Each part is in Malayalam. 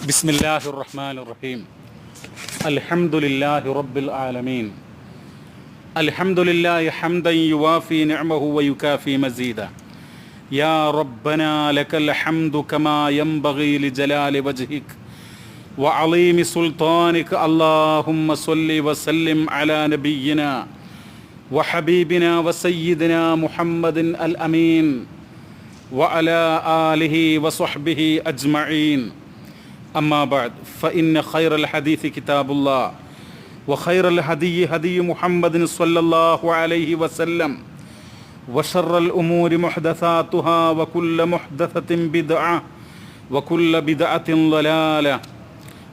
ബിസ്മില്ലാഹിർ റഹ്മാനിർ റഹീം. അൽഹംദുലില്ലാഹി റബ്ബിൽ ആലമീൻ. അൽഹംദുലില്ലാഹി ഹംദൻ യുവാഫി നിഅമഹു വയുകാഫി മസീദ. യാ റബ്ബനാ ലകൽ ഹംദു കമാ യൻബഗി ലിജലാലി വജ്ഹിക വഅളീമി സുൽത്താനിക. അല്ലാഹുമ്മ സ്വല്ലി വസല്ലിം അലാ നബിയ്യിനാ വഹബീബിനാ വസയ്യിദിനാ മുഹമ്മദിൻ അൽ അമീൻ വഅലാ ആലിഹി വസ്വഹ്ബിഹി അജ്മഈൻ. أما بعد فإن خير الحديث كتاب الله وخير الهدي هدي محمد صلى الله عليه وسلم وشر الأمور محدثاتها وكل محدثة بدعة وكل بدعة ضلالة.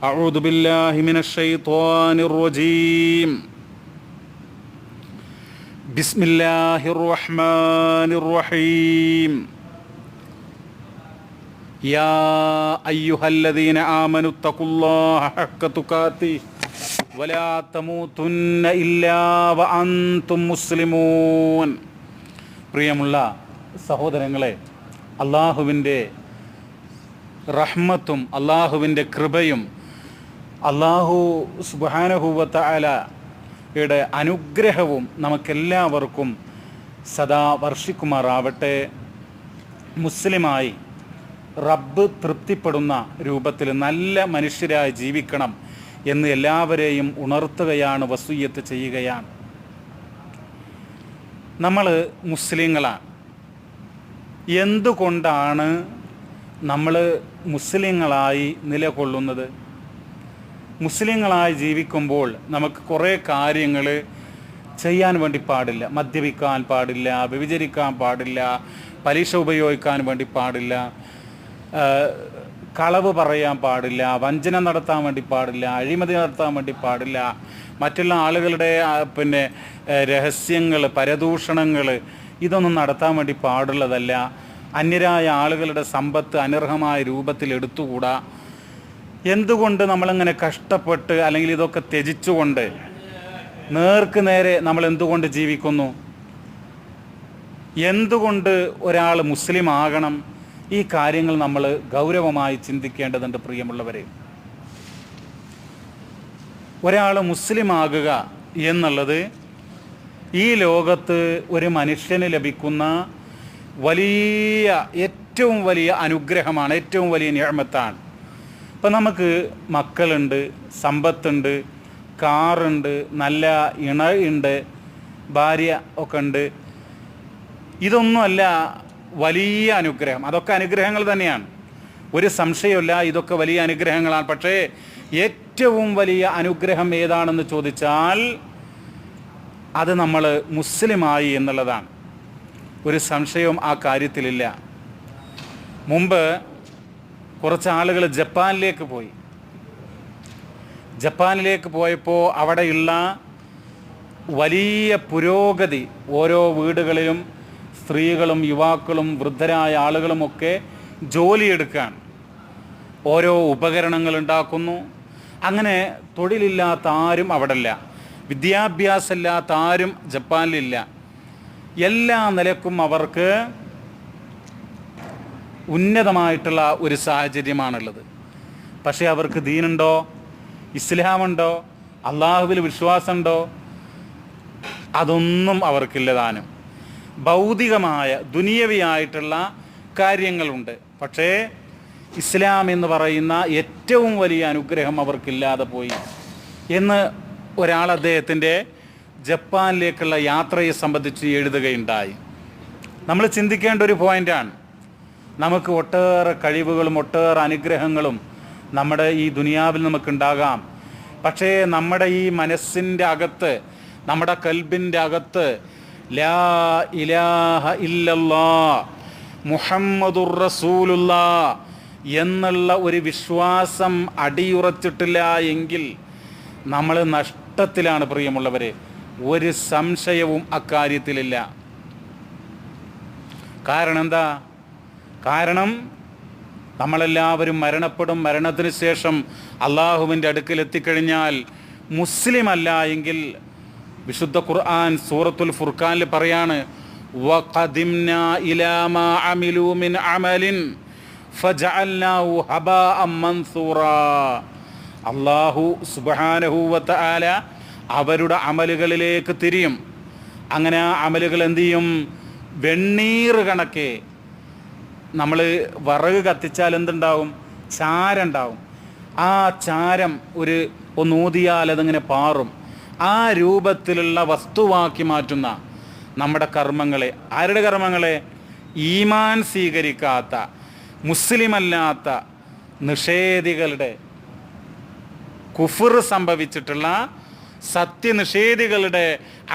أعوذ بالله من الشيطان الرجيم. بسم الله الرحمن الرحيم. يا أيها الذين آمنوا اتقوا الله حق تقاته ولا تموتن إلا وأنتم مسلمون. പ്രിയമുള്ള സഹോദരങ്ങളെ, അള്ളാഹുവിൻ്റെ റഹ്മത്തും അള്ളാഹുവിൻ്റെ കൃപയും അള്ളാഹു സുബ്ഹാനഹു വ തആലയുടെ അനുഗ്രഹവും നമുക്കെല്ലാവർക്കും സദാ വർഷിക്കുമാറാവട്ടെ. മുസ്ലിമായി റബ്ബ് തൃപ്തിപ്പെടുന്ന രൂപത്തിൽ നല്ല മനുഷ്യരായി ജീവിക്കണം എന്ന് എല്ലാവരെയും ഉണർത്തുകയാണ്, വസിയ്യത്ത് ചെയ്യുകയാണ്. നമ്മൾ മുസ്ലിങ്ങളാണ്. എന്തുകൊണ്ടാണ് നമ്മൾ മുസ്ലിങ്ങളായി നിലകൊള്ളുന്നത്? മുസ്ലിങ്ങളായി ജീവിക്കുമ്പോൾ നമുക്ക് കുറേ കാര്യങ്ങൾ ചെയ്യാൻ വേണ്ടി പാടില്ല. മദ്യപിക്കാൻ പാടില്ല, വ്യഭിചരിക്കാൻ പാടില്ല, പലിശ ഉപയോഗിക്കാൻ വേണ്ടി പാടില്ല, കളവ് പറയാൻ പാടില്ല, വഞ്ചന നടത്താൻ വേണ്ടി പാടില്ല, അഴിമതി നടത്താൻ വേണ്ടി പാടില്ല, മറ്റുള്ള ആളുകളുടെ രഹസ്യങ്ങൾ, പരദൂഷണങ്ങൾ ഇതൊന്നും നടത്താൻ വേണ്ടി പാടുള്ളതല്ല. അന്യരായ ആളുകളുടെ സമ്പത്ത് അനർഹമായ രൂപത്തിൽ എടുത്തുകൂടാ. എന്തുകൊണ്ട് നമ്മളിങ്ങനെ കഷ്ടപ്പെട്ട് അല്ലെങ്കിൽ ഇതൊക്കെ ത്യജിച്ചുകൊണ്ട് നേർക്ക് നേരെ നമ്മൾ എന്തുകൊണ്ട് ജീവിക്കുന്നു? എന്തുകൊണ്ട് ഒരാൾ മുസ്ലിം ആകണം? ഈ കാര്യങ്ങൾ നമ്മൾ ഗൗരവമായി ചിന്തിക്കേണ്ടതുണ്ട്. പ്രിയമുള്ളവരെ, ഒരാൾ മുസ്ലിം ആകുക എന്നുള്ളത് ഈ ലോകത്ത് ഒരു മനുഷ്യന് ലഭിക്കുന്ന ഏറ്റവും വലിയ അനുഗ്രഹമാണ്, ഏറ്റവും വലിയ നിഅമത്താണ്. ഇപ്പം നമുക്ക് മക്കളുണ്ട്, സമ്പത്തുണ്ട്, കാറുണ്ട്, നല്ല ഇണയുണ്ട്, ഭാര്യ ഒക്കെ ഉണ്ട്. ഇതൊന്നുമല്ല വലിയ അനുഗ്രഹം. അതൊക്കെ അനുഗ്രഹങ്ങൾ തന്നെയാണ്, ഒരു സംശയമില്ല. ഇതൊക്കെ വലിയ അനുഗ്രഹങ്ങളാണ്. പക്ഷേ ഏറ്റവും വലിയ അനുഗ്രഹം ഏതാണെന്ന് ചോദിച്ചാൽ അത് നമ്മൾ മുസ്ലിമായി എന്നുള്ളതാണ്. ഒരു സംശയവും ആ കാര്യത്തിലില്ല. മുമ്പ് കുറച്ച് ആളുകൾ ജപ്പാനിലേക്ക് പോയി. ജപ്പാനിലേക്ക് പോയപ്പോൾ അവിടെയുള്ള വലിയ പുരോഗതി, ഓരോ വീടുകളിലും സ്ത്രീകളും യുവാക്കളും വൃദ്ധരായ ആളുകളുമൊക്കെ ജോലിയെടുക്കാൻ ഓരോ ഉപകരണങ്ങൾ ഉണ്ടാക്കുന്നു. അങ്ങനെ തൊഴിലില്ലാത്ത ആരും അവിടെ ഇല്ല, വിദ്യാഭ്യാസമില്ലാത്ത ആരും ജപ്പാനിലില്ല. എല്ലാ നിലക്കും അവർക്ക് ഉന്നതമായിട്ടുള്ള ഒരു സാഹചര്യമാണുള്ളത്. പക്ഷേ അവർക്ക് ദീനുണ്ടോ? ഇസ്ലാമുണ്ടോ? അള്ളാഹുവിൽ വിശ്വാസമുണ്ടോ? അതൊന്നും അവർക്കില്ലതാനും. ഭൗതികമായ ദുനിയവിയായിട്ടുള്ള കാര്യങ്ങളുണ്ട്. പക്ഷേ ഇസ്ലാം എന്ന് പറയുന്ന ഏറ്റവും വലിയ അനുഗ്രഹം അവർക്കില്ലാതെ പോയി എന്ന് ഒരാൾ അദ്ദേഹത്തിൻ്റെ ജപ്പാനിലേക്കുള്ള യാത്രയെ സംബന്ധിച്ച് എഴുതുകയുണ്ടായി. നമ്മൾ ചിന്തിക്കേണ്ട ഒരു പോയിൻ്റാണ്. നമുക്ക് ഒട്ടേറെ കഴിവുകളും ഒട്ടേറെ അനുഗ്രഹങ്ങളും നമ്മുടെ ഈ ദുനിയാവിൽ നമുക്കുണ്ടാകാം. പക്ഷേ നമ്മുടെ ഈ മനസ്സിൻ്റെ അകത്ത്, നമ്മുടെ കൽബിൻ്റെ അകത്ത് ലാ ഇലാഹ ഇല്ലല്ലാഹ് മുഹമ്മദുർ റസൂലുള്ളാഹ് എന്നുള്ള ഒരു വിശ്വാസം അടിയുറച്ചിട്ടില്ല എങ്കിൽ നമ്മൾ നഷ്ടത്തിലാണ്. പ്രിയമുള്ളവരെ, ഒരു സംശയവും അക്കാര്യത്തിലില്ല. കാരണം എന്താ? കാരണം നമ്മളെല്ലാവരും മരണപ്പെടും. മരണത്തിന് ശേഷം അള്ളാഹുവിൻ്റെ അടുക്കൽ എത്തിക്കഴിഞ്ഞാൽ മുസ്ലിം അല്ല എങ്കിൽ വിശുദ്ധ ഖുർആൻ സൂറത്തുൽ ഫുർഖാനിൽ പറയാണ്, വഖദിംനാ ഇലാ മാ അമിലൂ മിൻ അമലിൻ ഫജഅൽനാഹു ഹബാഅൻ മൻസൂറാ. അല്ലാഹു സുബ്ഹാനഹു വ തആല അവരുടെ അമലുകളിലേക്ക് തിരിയും. അങ്ങനെ ആ അമലുകൾ എന്ത് ചെയ്യും? വെണ്ണീർ കണക്കെ. നമ്മൾ വിറക് കത്തിച്ചാൽ എന്തുണ്ടാവും? ചാരമുണ്ടാവും. ആ ചാരം ഒന്ന് ഊതിയാൽ അതിങ്ങനെ പാറും. ആ രൂപത്തിലുള്ള വസ്തുവാക്കി മാറ്റുന്ന നമ്മുടെ കർമ്മങ്ങളെ, ആരുടെ കർമ്മങ്ങളെ? ഈമാൻ സ്വീകരിക്കാത്ത, മുസ്ലിമല്ലാത്ത നിഷേധികളുടെ, കുഫർ സംഭവിച്ചിട്ടുള്ള സത്യനിഷേധികളുടെ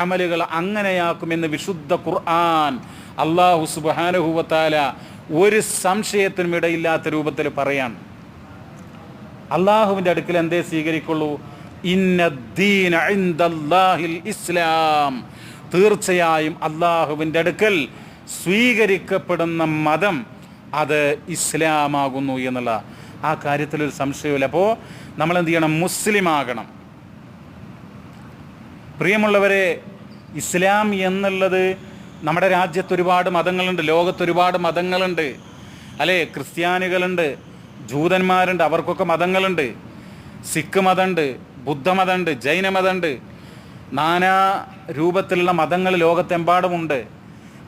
അമലുകൾ അങ്ങനെയാക്കുമെന്ന് വിശുദ്ധ ഖുർആൻ അല്ലാഹു സുബ്ഹാനഹു വ തആല ഒരു സംശയത്തിനും ഇടയില്ലാത്ത രൂപത്തിൽ പറയാൻ. അള്ളാഹുവിൻ്റെ അടുക്കൽ എന്തേ സ്വീകരിക്കുള്ളൂ? ഇന്നദ്ദീന ഇൻദല്ലാഹിൽ ഇസ്ലാം. തീർച്ചയായും അള്ളാഹുവിൻ്റെ അടുക്കൽ സ്വീകരിക്കപ്പെടുന്ന മതം അത് ഇസ്ലാമാകുന്നു എന്നുള്ള ആ കാര്യത്തിലൊരു സംശയമില്ല. അപ്പോൾ നമ്മൾ എന്ത് ചെയ്യണം? മുസ്ലിം ആകണം. പ്രിയമുള്ളവരെ, ഇസ്ലാം എന്നുള്ളത്, നമ്മുടെ രാജ്യത്ത് ഒരുപാട് മതങ്ങളുണ്ട്, ലോകത്ത് ഒരുപാട് മതങ്ങളുണ്ട് അല്ലേ? ക്രിസ്ത്യാനികളുണ്ട്, ജൂതന്മാരുണ്ട്, അവർക്കൊക്കെ മതങ്ങളുണ്ട്. സിഖ് മതമുണ്ട്, ബുദ്ധമതമുണ്ട്, ജൈനമതമുണ്ട്. നാനാ രൂപത്തിലുള്ള മതങ്ങൾ ലോകത്തെമ്പാടുമുണ്ട്.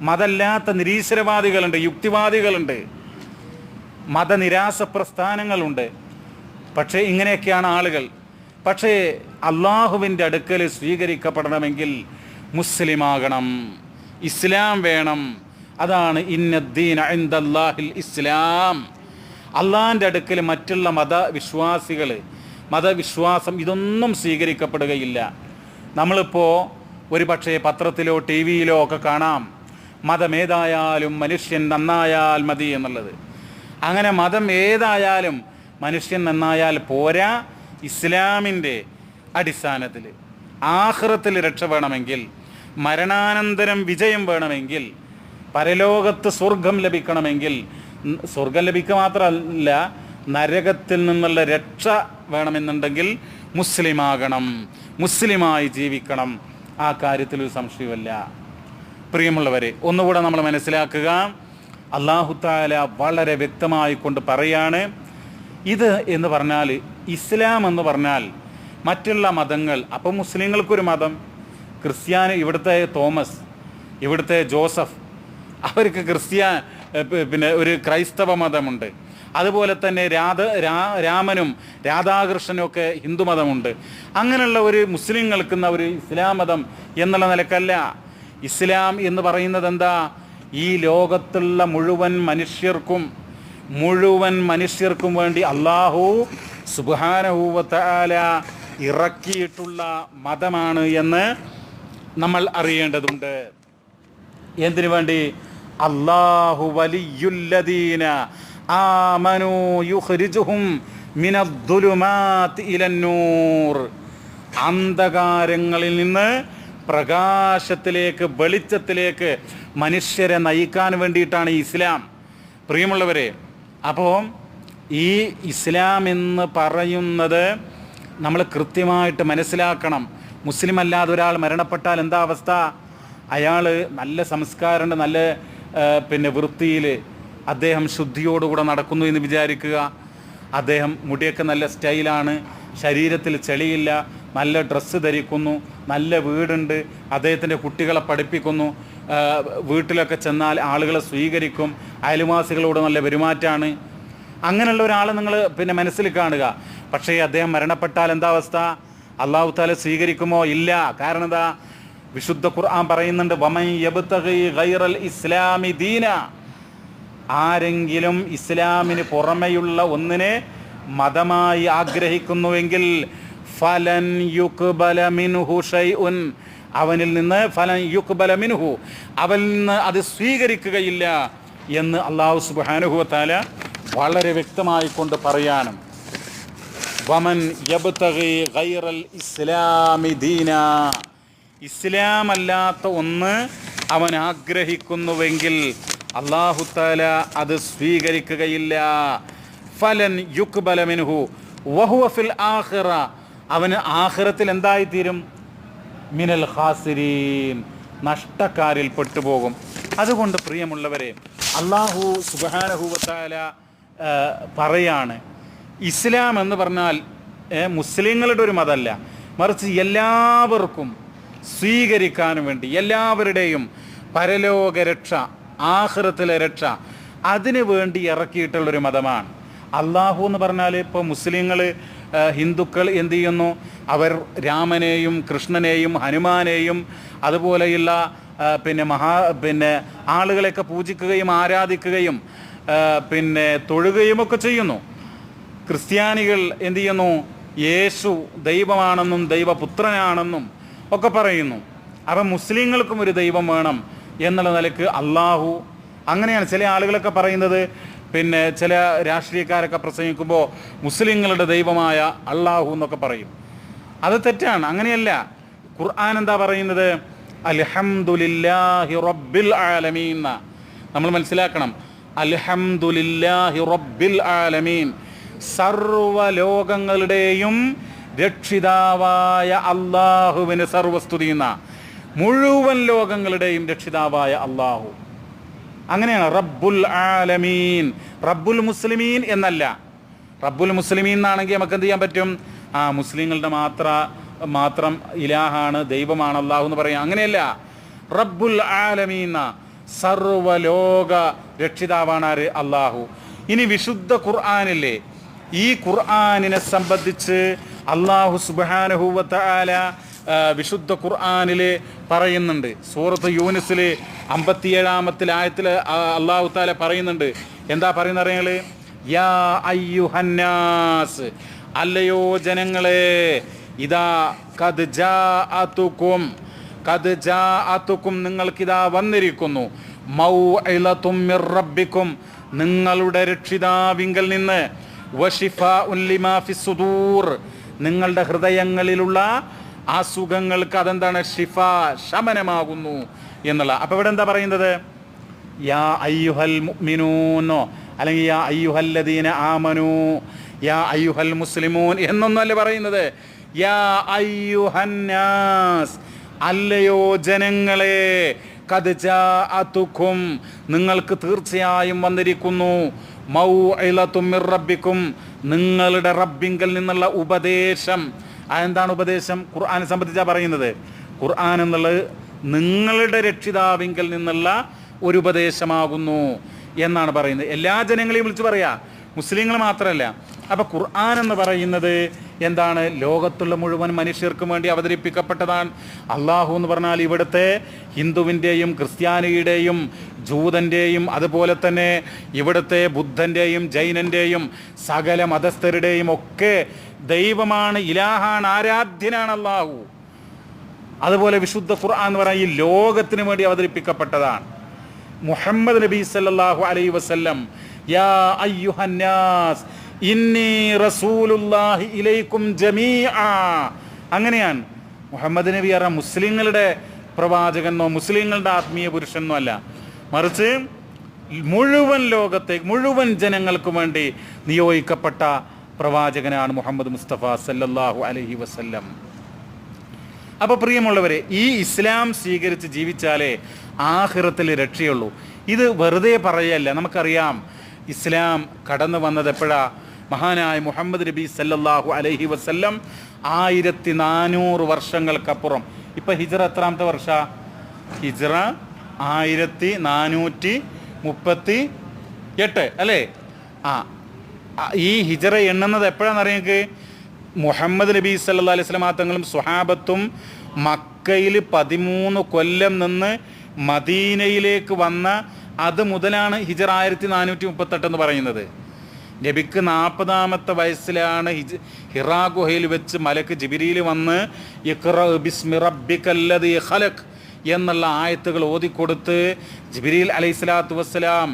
മതമല്ലാത്ത നിരീശ്വരവാദികളുണ്ട്, യുക്തിവാദികളുണ്ട്, മതനിരാസ പ്രസ്ഥാനങ്ങളുണ്ട്. പക്ഷേ ഇങ്ങനെയൊക്കെയാണ് ആളുകൾ. പക്ഷേ അള്ളാഹുവിൻ്റെ അടുക്കൽ സ്വീകരിക്കപ്പെടണമെങ്കിൽ മുസ്ലിമാകണം, ഇസ്ലാം വേണം. അതാണ് ഇന്നദ്ദീന ഇൻദല്ലാഹിൽ ഇസ്ലാം. അള്ളാഹിൻ്റെ അടുക്കൽ മറ്റുള്ള മതവിശ്വാസം ഇതൊന്നും സ്വീകരിക്കപ്പെടുകയില്ല. നമ്മളിപ്പോൾ ഒരു പക്ഷേ പത്രത്തിലോ ടി വിയിലോ ഒക്കെ കാണാം, മതമേതായാലും മനുഷ്യൻ നന്നായാൽ മതി എന്നുള്ളത്. അങ്ങനെ മതം ഏതായാലും മനുഷ്യൻ നന്നായാൽ പോരാ. ഇസ്ലാമിൻ്റെ അടിസ്ഥാനത്തിൽ ആഖിറത്തിൽ രക്ഷ വേണമെങ്കിൽ, മരണാനന്തരം വിജയം വേണമെങ്കിൽ, പരലോകത്ത് സ്വർഗം ലഭിക്കണമെങ്കിൽ, സ്വർഗം ലഭിക്കുക മാത്രമല്ല നരകത്തിൽ നിന്നുള്ള രക്ഷ വേണമെന്നുണ്ടെങ്കിൽ മുസ്ലിമാകണം, മുസ്ലിമായി ജീവിക്കണം. ആ കാര്യത്തിൽ ഒരു സംശയമല്ല. പ്രിയമുള്ളവരെ, ഒന്നുകൂടെ നമ്മൾ മനസ്സിലാക്കുക. അല്ലാഹു തആല വളരെ വ്യക്തമായി കൊണ്ട് പറയാണ്, ഇത് എന്ന് പറഞ്ഞാൽ, ഇസ്ലാം എന്ന് പറഞ്ഞാൽ മറ്റുള്ള മതങ്ങൾ. അപ്പം മുസ്ലിങ്ങൾക്കൊരു മതം, ക്രിസ്ത്യാനി, ഇവിടുത്തെ തോമസ്, ഇവിടുത്തെ ജോസഫ്, അവർക്ക് പിന്നെ ഒരു ക്രൈസ്തവ മതമുണ്ട്. അതുപോലെ തന്നെ രാമനും രാധാകൃഷ്ണനും ഒക്കെ ഹിന്ദു മതമുണ്ട്. അങ്ങനെയുള്ള ഒരു മുസ്ലിങ്ങൾക്കുന്ന ഒരു ഇസ്ലാം മതം എന്നുള്ള നിലക്കല്ല. ഇസ്ലാം എന്ന് പറയുന്നത് എന്താ? ഈ ലോകത്തുള്ള മുഴുവൻ മനുഷ്യർക്കും വേണ്ടി അല്ലാഹു സുബ്ഹാനഹു വ തആല ഇറക്കിയിട്ടുള്ള മതമാണ് എന്ന് നമ്മൾ അറിയേണ്ടതുണ്ട്. എന്തിനു വേണ്ടി? അല്ലാഹു വലിയുല്ലദീന ആമനൂ യുഖ്രിജുഹും മിനദ്ദുലുമാതി ഇലന്നൂർ. അന്ധകാരങ്ങളിൽ നിന്ന് പ്രകാശത്തിലേക്ക്, വെളിച്ചത്തിലേക്ക് മനുഷ്യരെ നയിക്കാൻ വേണ്ടിയിട്ടാണ് ഇസ്ലാം. പ്രിയമുള്ളവരെ, അപ്പോൾ ഈ ഇസ്ലാം എന്ന് പറയുന്നത് നമ്മൾ കൃത്യമായിട്ട് മനസ്സിലാക്കണം. മുസ്ലിം അല്ലാതെ ഒരാൾ മരണപ്പെട്ടാൽ എന്താ അവസ്ഥ? അയാൾ നല്ല സംസ്കാരമുണ്ട്, നല്ല പിന്നെ വൃത്തിയിൽ അദ്ദേഹം ശുദ്ധിയോടുകൂടെ നടക്കുന്നു എന്ന് വിചാരിക്കുക. അദ്ദേഹം മുടിയൊക്കെ നല്ല സ്റ്റൈലാണ്, ശരീരത്തിൽ ചെളിയില്ല, നല്ല ഡ്രസ്സ് ധരിക്കുന്നു, നല്ല വീടുണ്ട്, അദ്ദേഹത്തിൻ്റെ കുട്ടികളെ പഠിപ്പിക്കുന്നു, വീട്ടിലൊക്കെ ചെന്നാൽ ആളുകളെ സ്വീകരിക്കും, അയൽവാസികളോട് നല്ല പെരുമാറ്റമാണ്. അങ്ങനെയുള്ള ഒരാൾ നിങ്ങൾ പിന്നെ മനസ്സിൽ കാണുക. പക്ഷേ അദ്ദേഹം മരണപ്പെട്ടാൽ എന്താ അവസ്ഥ? അല്ലാഹു തആല സ്വീകരിക്കുമോ? ഇല്ല. കാരണം എന്താ? വിശുദ്ധ ഖുർആൻ പറയുന്നുണ്ട്, വമൻ യബ്തഗി ഗൈറൽ ഇസ്ലാമി ദീന. ആരെങ്കിലും ഇസ്ലാമിന് പുറമെയുള്ള ഒന്നിനെ മതമായി ആഗ്രഹിക്കുന്നുവെങ്കിൽ ഫലൻ യുഖ്ബല മിൻഹു ഷൈഉൻ, അവനിൽ നിന്ന് ഫലൻ യുഖ്ബല മിൻഹു, അവനിൽ നിന്ന് അത് സ്വീകരിക്കുകയില്ല എന്ന് അല്ലാഹു സുബ്ഹാനഹു വ തആല വളരെ വ്യക്തമായി കൊണ്ട് പറയാനും. വമൻ യബ്തഗി ഗൈറൽ ഇസ്ലാമി ദീന, ഇസ്ലാം അല്ലാത്ത ഒന്ന് അവൻ ആഗ്രഹിക്കുന്നുവെങ്കിൽ അല്ലാഹു തആല അത് സ്വീകരിക്കുകയില്ല. ഫലൻ യുഖ്ബല മിൻഹു വഹുവ ഫിൽ ആഖിറ, അവന് ആഖിറത്തിൽ എന്തായിത്തീരും? മിനൽ ഖാസിരീൻ, നഷ്ടക്കാരിൽ പെട്ടുപോകും. അതുകൊണ്ട് പ്രിയമുള്ളവരെ, അല്ലാഹു സുബ്ഹാനഹു വ തആല പറയാണ്, ഇസ്ലാം എന്ന് പറഞ്ഞാൽ മുസ്ലിങ്ങളുടെ ഒരു മതമല്ല, മറിച്ച് എല്ലാവർക്കും സ്വീകരിക്കാനും വേണ്ടി എല്ലാവരുടെയും പരലോക രക്ഷ, ആഖിറത്തിലെ രക്ഷ, അതിനു വേണ്ടി ഇറക്കിയിട്ടുള്ളൊരു മതമാണ്. അള്ളാഹു എന്ന് പറഞ്ഞാൽ ഇപ്പോൾ മുസ്ലിങ്ങൾ, ഹിന്ദുക്കൾ എന്തു ചെയ്യുന്നു? അവർ രാമനെയും കൃഷ്ണനെയും ഹനുമാനെയും അതുപോലെയുള്ള പിന്നെ ആളുകളെയൊക്കെ പൂജിക്കുകയും ആരാധിക്കുകയും തൊഴുകയും ഒക്കെ ചെയ്യുന്നു. ക്രിസ്ത്യാനികൾ എന്തു ചെയ്യുന്നു? യേശു ദൈവമാണെന്നും ദൈവപുത്രനാണെന്നും ഒക്കെ പറയുന്നു. അപ്പം മുസ്ലിങ്ങൾക്കും ഒരു ദൈവം വേണം എന്നുള്ള നിലക്ക് അള്ളാഹു, അങ്ങനെയാണ് ചില ആളുകളൊക്കെ പറയുന്നത്. ചില രാഷ്ട്രീയക്കാരൊക്കെ പ്രസംഗിക്കുമ്പോൾ മുസ്ലിങ്ങളുടെ ദൈവമായ അള്ളാഹു എന്നൊക്കെ പറയും. അത് തെറ്റാണ്, അങ്ങനെയല്ല. ഖുർആൻ എന്താ പറയുന്നത്? അൽഹംദുലില്ലാഹി റബ്ബിൽ ആലമീൻ. നമ്മൾ മനസ്സിലാക്കണം, അൽഹംദുലില്ലാഹി റബ്ബിൽ ആലമീൻ, സർവ്വലോകങ്ങളുടെയും രക്ഷിതാവായ അള്ളാഹുവിന് സർവസ്തുതി എന്ന, മുഴുവൻ ലോകങ്ങളുടെയും രക്ഷിതാവായ അള്ളാഹു. അങ്ങനെയാണ് റബ്ബുൽ ആലമീൻ. റബ്ബുൽ മുസ്ലിമീൻ എന്നല്ല. റബ്ബുൽ മുസ്ലിമീൻ എന്നാണെങ്കിൽ നമുക്ക് എന്ത് ചെയ്യാൻ പറ്റും? മുസ്ലിങ്ങളുടെ മാത്രം ഇലാഹാണ്, ദൈവമാണ് അള്ളാഹു എന്ന് പറയാം. അങ്ങനെയല്ല, റബ്ബുൽ ആലമീൻ, സർവലോക രക്ഷിതാവാണ് ആര്? അള്ളാഹു. ഇനി വിശുദ്ധ ഖുർആനില്ലേ, ഈ ഖുർആനിനെ സംബന്ധിച്ച് അള്ളാഹു സുബ്ഹാനഹു വ തആല വിശുദ്ധ ഖുർആനിൽ പറയുന്നുണ്ട്. സൂറത്ത് യൂനിസിൽ 57-ാമത്തെ ആയത്തിൽ അള്ളാഹു തആല പറയുന്നുണ്ട്. എന്താ പറയുന്നത് അറിയാങ്ങൾ? യാ അയ്യുഹന്നാസ്, അല്ലയോ ജനങ്ങളെ, ഇതാ ഖദ് ജാഅതുക്കും നിങ്ങൾക്കിതാ വന്നിരിക്കുന്നു, മൗഇളതും മിർ റബ്ബിക്കും നിങ്ങളുടെ രക്ഷിതാവിങ്കൽ നിന്ന്, വശിഫാഉൻ ലിമാ ഫിസ്സുദൂർ നിങ്ങളുടെ ഹൃദയങ്ങളിലുള്ള അസുഖങ്ങൾക്ക് അതെന്താണ്? ഷിഫ, ശമനമാകുന്നു എന്നുള്ള. അപ്പോൾ ഇവിടെ എന്താ പറയുന്നത്? യാ അയ്യുഹൽ മുഅ്മിനൂനോ അല്ലെങ്കിൽ യാ അയ്യുഹല്ലദീന ആമനൂ, യാ അയ്യുഹൽ മുസ്ലിമൂൻ എന്നൊന്നുമല്ല പറയുന്നത്. യാ അയ്യുഹന്നാസ്, അല്ലയോ ജനങ്ങളെ, ഖദ് ജാഅതുക്കും നിങ്ങൾക്ക് തീർച്ചയായും വന്നിരിക്കുന്നു, മൗഇളതും മിർ റബ്ബിക്കും നിങ്ങളുടെ റബ്ബിങ്കൽ നിന്നുള്ള ഉപദേശം. അതെന്താണ് ഉപദേശം? ഖുർആനെ സംബന്ധിച്ചാണ് പറയുന്നത്. ഖുർആൻ എന്നുള്ളത് നിങ്ങളുടെ രക്ഷിതാവിങ്കൽ നിന്നുള്ള ഒരു ഉപദേശമാകുന്നു എന്നാണ് പറയുന്നത്. എല്ലാ ജനങ്ങളെയും വിളിച്ച് പറയാ, മുസ്ലിങ്ങൾ മാത്രമല്ല. അപ്പോൾ ഖുർആൻ എന്ന് പറയുന്നത് എന്താണ്? ലോകത്തുള്ള മുഴുവൻ മനുഷ്യർക്കും വേണ്ടി അവതരിപ്പിക്കപ്പെട്ടതാണ്. അള്ളാഹു എന്ന് പറഞ്ഞാൽ ഇവിടുത്തെ ഹിന്ദുവിൻ്റെയും ക്രിസ്ത്യാനിയുടെയും ജൂതൻ്റെയും അതുപോലെ തന്നെ ഇവിടുത്തെ ബുദ്ധൻ്റെയും ജൈനൻ്റെയും സകല മതസ്ഥരുടെയും ഒക്കെ ദൈവമാണ്, ഇലാഹാണ്, ആരാധ്യനാണ് അള്ളാഹു. അതുപോലെ വിശുദ്ധ ഖുർആൻ എന്ന് പറഞ്ഞാൽ ഈ ലോകത്തിന് വേണ്ടി അവതരിപ്പിക്കപ്പെട്ടതാണ്. മുഹമ്മദ് നബി സല്ലല്ലാഹു അലൈഹി വസല്ലം, യാ അയ്യുഹന്നാസ് ഇന്നി റസൂലുള്ളാഹി ഇലൈക്കും ജമീഅ, അങ്ങനെയാണ്. മുഹമ്മദ് നബി പറഞ്ഞ മുസ്ലിങ്ങളുടെ പ്രവാചകനോ മുസ്ലിങ്ങളുടെ ആത്മീയ പുരുഷനോ അല്ല, മറിച്ച് മുഴുവൻ ലോകത്തേക്ക് മുഴുവൻ ജനങ്ങൾക്കും വേണ്ടി നിയോഗിക്കപ്പെട്ട പ്രവാചകനാണ് മുഹമ്മദ് മുസ്തഫ സല്ലല്ലാഹു അലൈഹി വസല്ലം. അപ്പോൾ പ്രിയമുള്ളവരെ, ഈ ഇസ്ലാം സ്വീകരിച്ച് ജീവിച്ചാലേ ആഖിറത്തിൽ രക്ഷയുള്ളൂ. ഇത് വെറുതെ പറയല്ല. നമുക്കറിയാം ഇസ്ലാം കടന്നു വന്നത് എപ്പോഴാ? മഹാനായ മുഹമ്മദ് നബി സല്ലല്ലാഹു അലൈഹി വസല്ലം 1400 വർഷങ്ങൾക്കപ്പുറം. ഇപ്പം ഹിജ്റ എത്രാമത്തെ വർഷ? ഹിജ്റ 1438 അല്ലേ? ഈ ഹിജ്റ എണ്ണുന്നത് എപ്പോഴാണെന്നറിയാം? മുഹമ്മദ് നബി സല്ലല്ലാഹു അലൈഹി വസല്ലം തങ്ങളും സ്വഹാബത്തും മക്കയിൽ 13 കൊല്ലം നിന്ന് മദീനയിലേക്ക് വന്ന അത് മുതലാണ് ഹിജ്റ 1438 എന്ന് പറയുന്നത്. നബിക്ക് 40-ാമത്തെ വയസ്സിലാണ് ഹിറാ ഗുഹയിൽ വെച്ച് മലക്ക് ജിബ്രീൽ വന്ന് ഇഖ്റ ബിസ്മി റബ്ബിക്കല്ലദീ ഖലഖ് എന്നുള്ള ആയത്തുകൾ ഓതിക്കൊടുത്ത് ജിബ്രീൽ അലൈഹിസ്സലാത്തു വസ്സലാം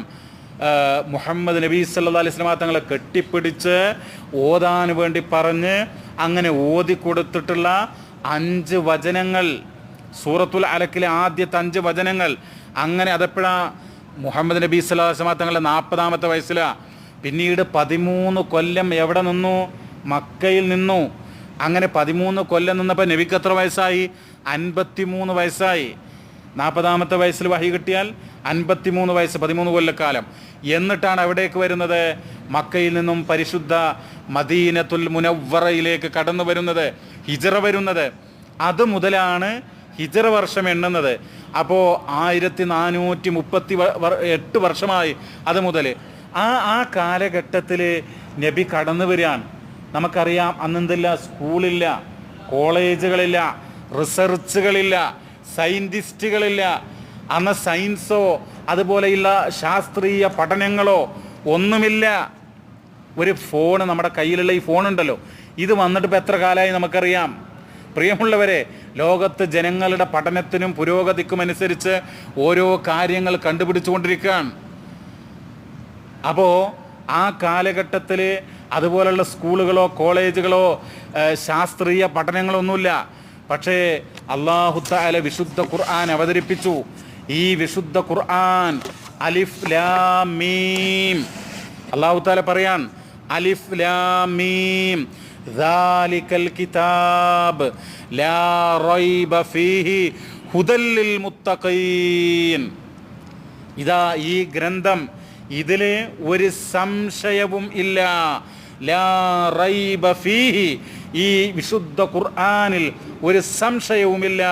മുഹമ്മദ് നബി സല്ലല്ലാഹു അലൈഹി വസല്ലം തങ്ങളെ കെട്ടിപ്പിടിച്ച് ഓതാൻ വേണ്ടി പറഞ്ഞ് അങ്ങനെ ഓതിക്കൊടുത്തിട്ടുള്ള 5 വചനങ്ങൾ, സൂറത്തുൽ അലക്കിലെ ആദ്യത്തെ 5 വചനങ്ങൾ, അങ്ങനെ അതെപ്പോഴാ? മുഹമ്മദ് നബി സല്ലല്ലാഹു അലൈഹി വസല്ലം തങ്ങളുടെ 40-ാമത്തെ വയസ്സിലാണ്. പിന്നീട് 13 കൊല്ലം എവിടെ നിന്നു? മക്കയിൽ നിന്നു. അങ്ങനെ 13 കൊല്ലം നിന്നപ്പോൾ നബിക്ക് എത്ര വയസ്സായി? 53 വയസ്സായി. 40-ാമത്തെ വയസ്സിൽ വഹി കിട്ടിയാൽ 53 വയസ്സ്, 13 കൊല്ലക്കാലം. എന്നിട്ടാണ് എവിടേക്ക് വരുന്നത്? മക്കയിൽ നിന്നും പരിശുദ്ധ മദീനത്തുൽ മുനവ്വറയിലേക്ക് കടന്നു വരുന്നത്, ഹിജ്റ വരുന്നത്. അത് മുതലാണ് ഹിജ്റ വർഷം എണ്ണുന്നത്. അപ്പോൾ 1438 വർഷമായി അത് മുതൽ. ആ കാലഘട്ടത്തിൽ നബി കടന്നു വരികയാണ്. നമുക്കറിയാം, അന്നെന്തില്ല, സ്കൂളില്ല, കോളേജുകളില്ല, റിസർച്ചുകളില്ല, സയൻറ്റിസ്റ്റുകളില്ല. അന്ന് സയൻസോ അതുപോലെയുള്ള ശാസ്ത്രീയ പഠനങ്ങളോ ഒന്നുമില്ല. ഒരു ഫോൺ, നമ്മുടെ കയ്യിലുള്ള ഈ ഫോണുണ്ടല്ലോ, ഇത് വന്നിട്ട് ഇപ്പോൾ എത്ര കാലമായി നമുക്കറിയാം. പ്രിയമുള്ളവരെ, ലോകത്ത് ജനങ്ങളുടെ പഠനത്തിനും പുരോഗതിക്കും അനുസരിച്ച് ഓരോ കാര്യങ്ങൾ കണ്ടുപിടിച്ചുകൊണ്ടിരിക്കുകയാണ്. അപ്പോൾ ആ കാലഘട്ടത്തിൽ അതുപോലുള്ള സ്കൂളുകളോ കോളേജുകളോ ശാസ്ത്രീയ പഠനങ്ങളൊന്നുമില്ല. പക്ഷേ അല്ലാഹു തആല വിശുദ്ധ ഖുർആൻ അവതരിപ്പിച്ചു. ഈ വിശുദ്ധ ഖുർആൻ അലിഫ് ലാം മീം, അല്ലാഹു തആല പറയാൻ, അലിഫ് ലാം മീം ദാലികൽ കിതാബ് ലാ റൈബ ഫീഹി ഹുദൽ ലിൽ മുത്തഖീൻ. ഇതാ ഈ ഗ്രന്ഥം, ഇതിൽ ഒരു സംശയവും ഇല്ല. ലാ റൈബ ഫീഹി, ഈ വിശുദ്ധ ഖുർആനിൽ ഒരു സംശയവുമില്ല.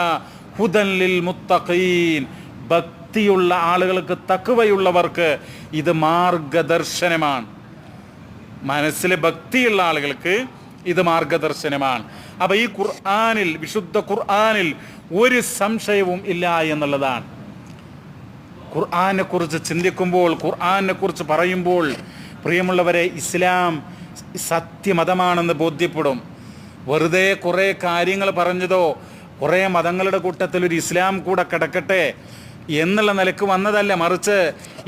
ഹുദൻ ലിൽ മുത്തഖീൻ, ഭക്തിയുള്ള ആളുകൾക്ക്, തഖ്വയുള്ളവർക്ക് ഇത് മാർഗദർശനമാണ്. മനസ്സിൽ ഭക്തിയുള്ള ആളുകൾക്ക് ഇത് മാർഗദർശനമാണ്. അപ്പോൾ ഈ ഖുർആനിൽ, വിശുദ്ധ ഖുർആനിൽ ഒരു സംശയവും ഇല്ല എന്നുള്ളതാണ്. ഖുർആനെ കുറിച്ച് ചിന്തിക്കുമ്പോൾ, ഖുർആനെ കുറിച്ച് പറയുമ്പോൾ, പ്രിയമുള്ളവരെ, ഇസ്ലാം സത്യമതമാണെന്ന് ബോധ്യപ്പെടും. വെറുതെ കുറേ കാര്യങ്ങൾ പറഞ്ഞതോ കുറേ മതങ്ങളുടെ കൂട്ടത്തിൽ ഒരു ഇസ്ലാം കൂടെ കിടക്കട്ടെ എന്നുള്ള നിലക്ക് വന്നതല്ല, മറിച്ച്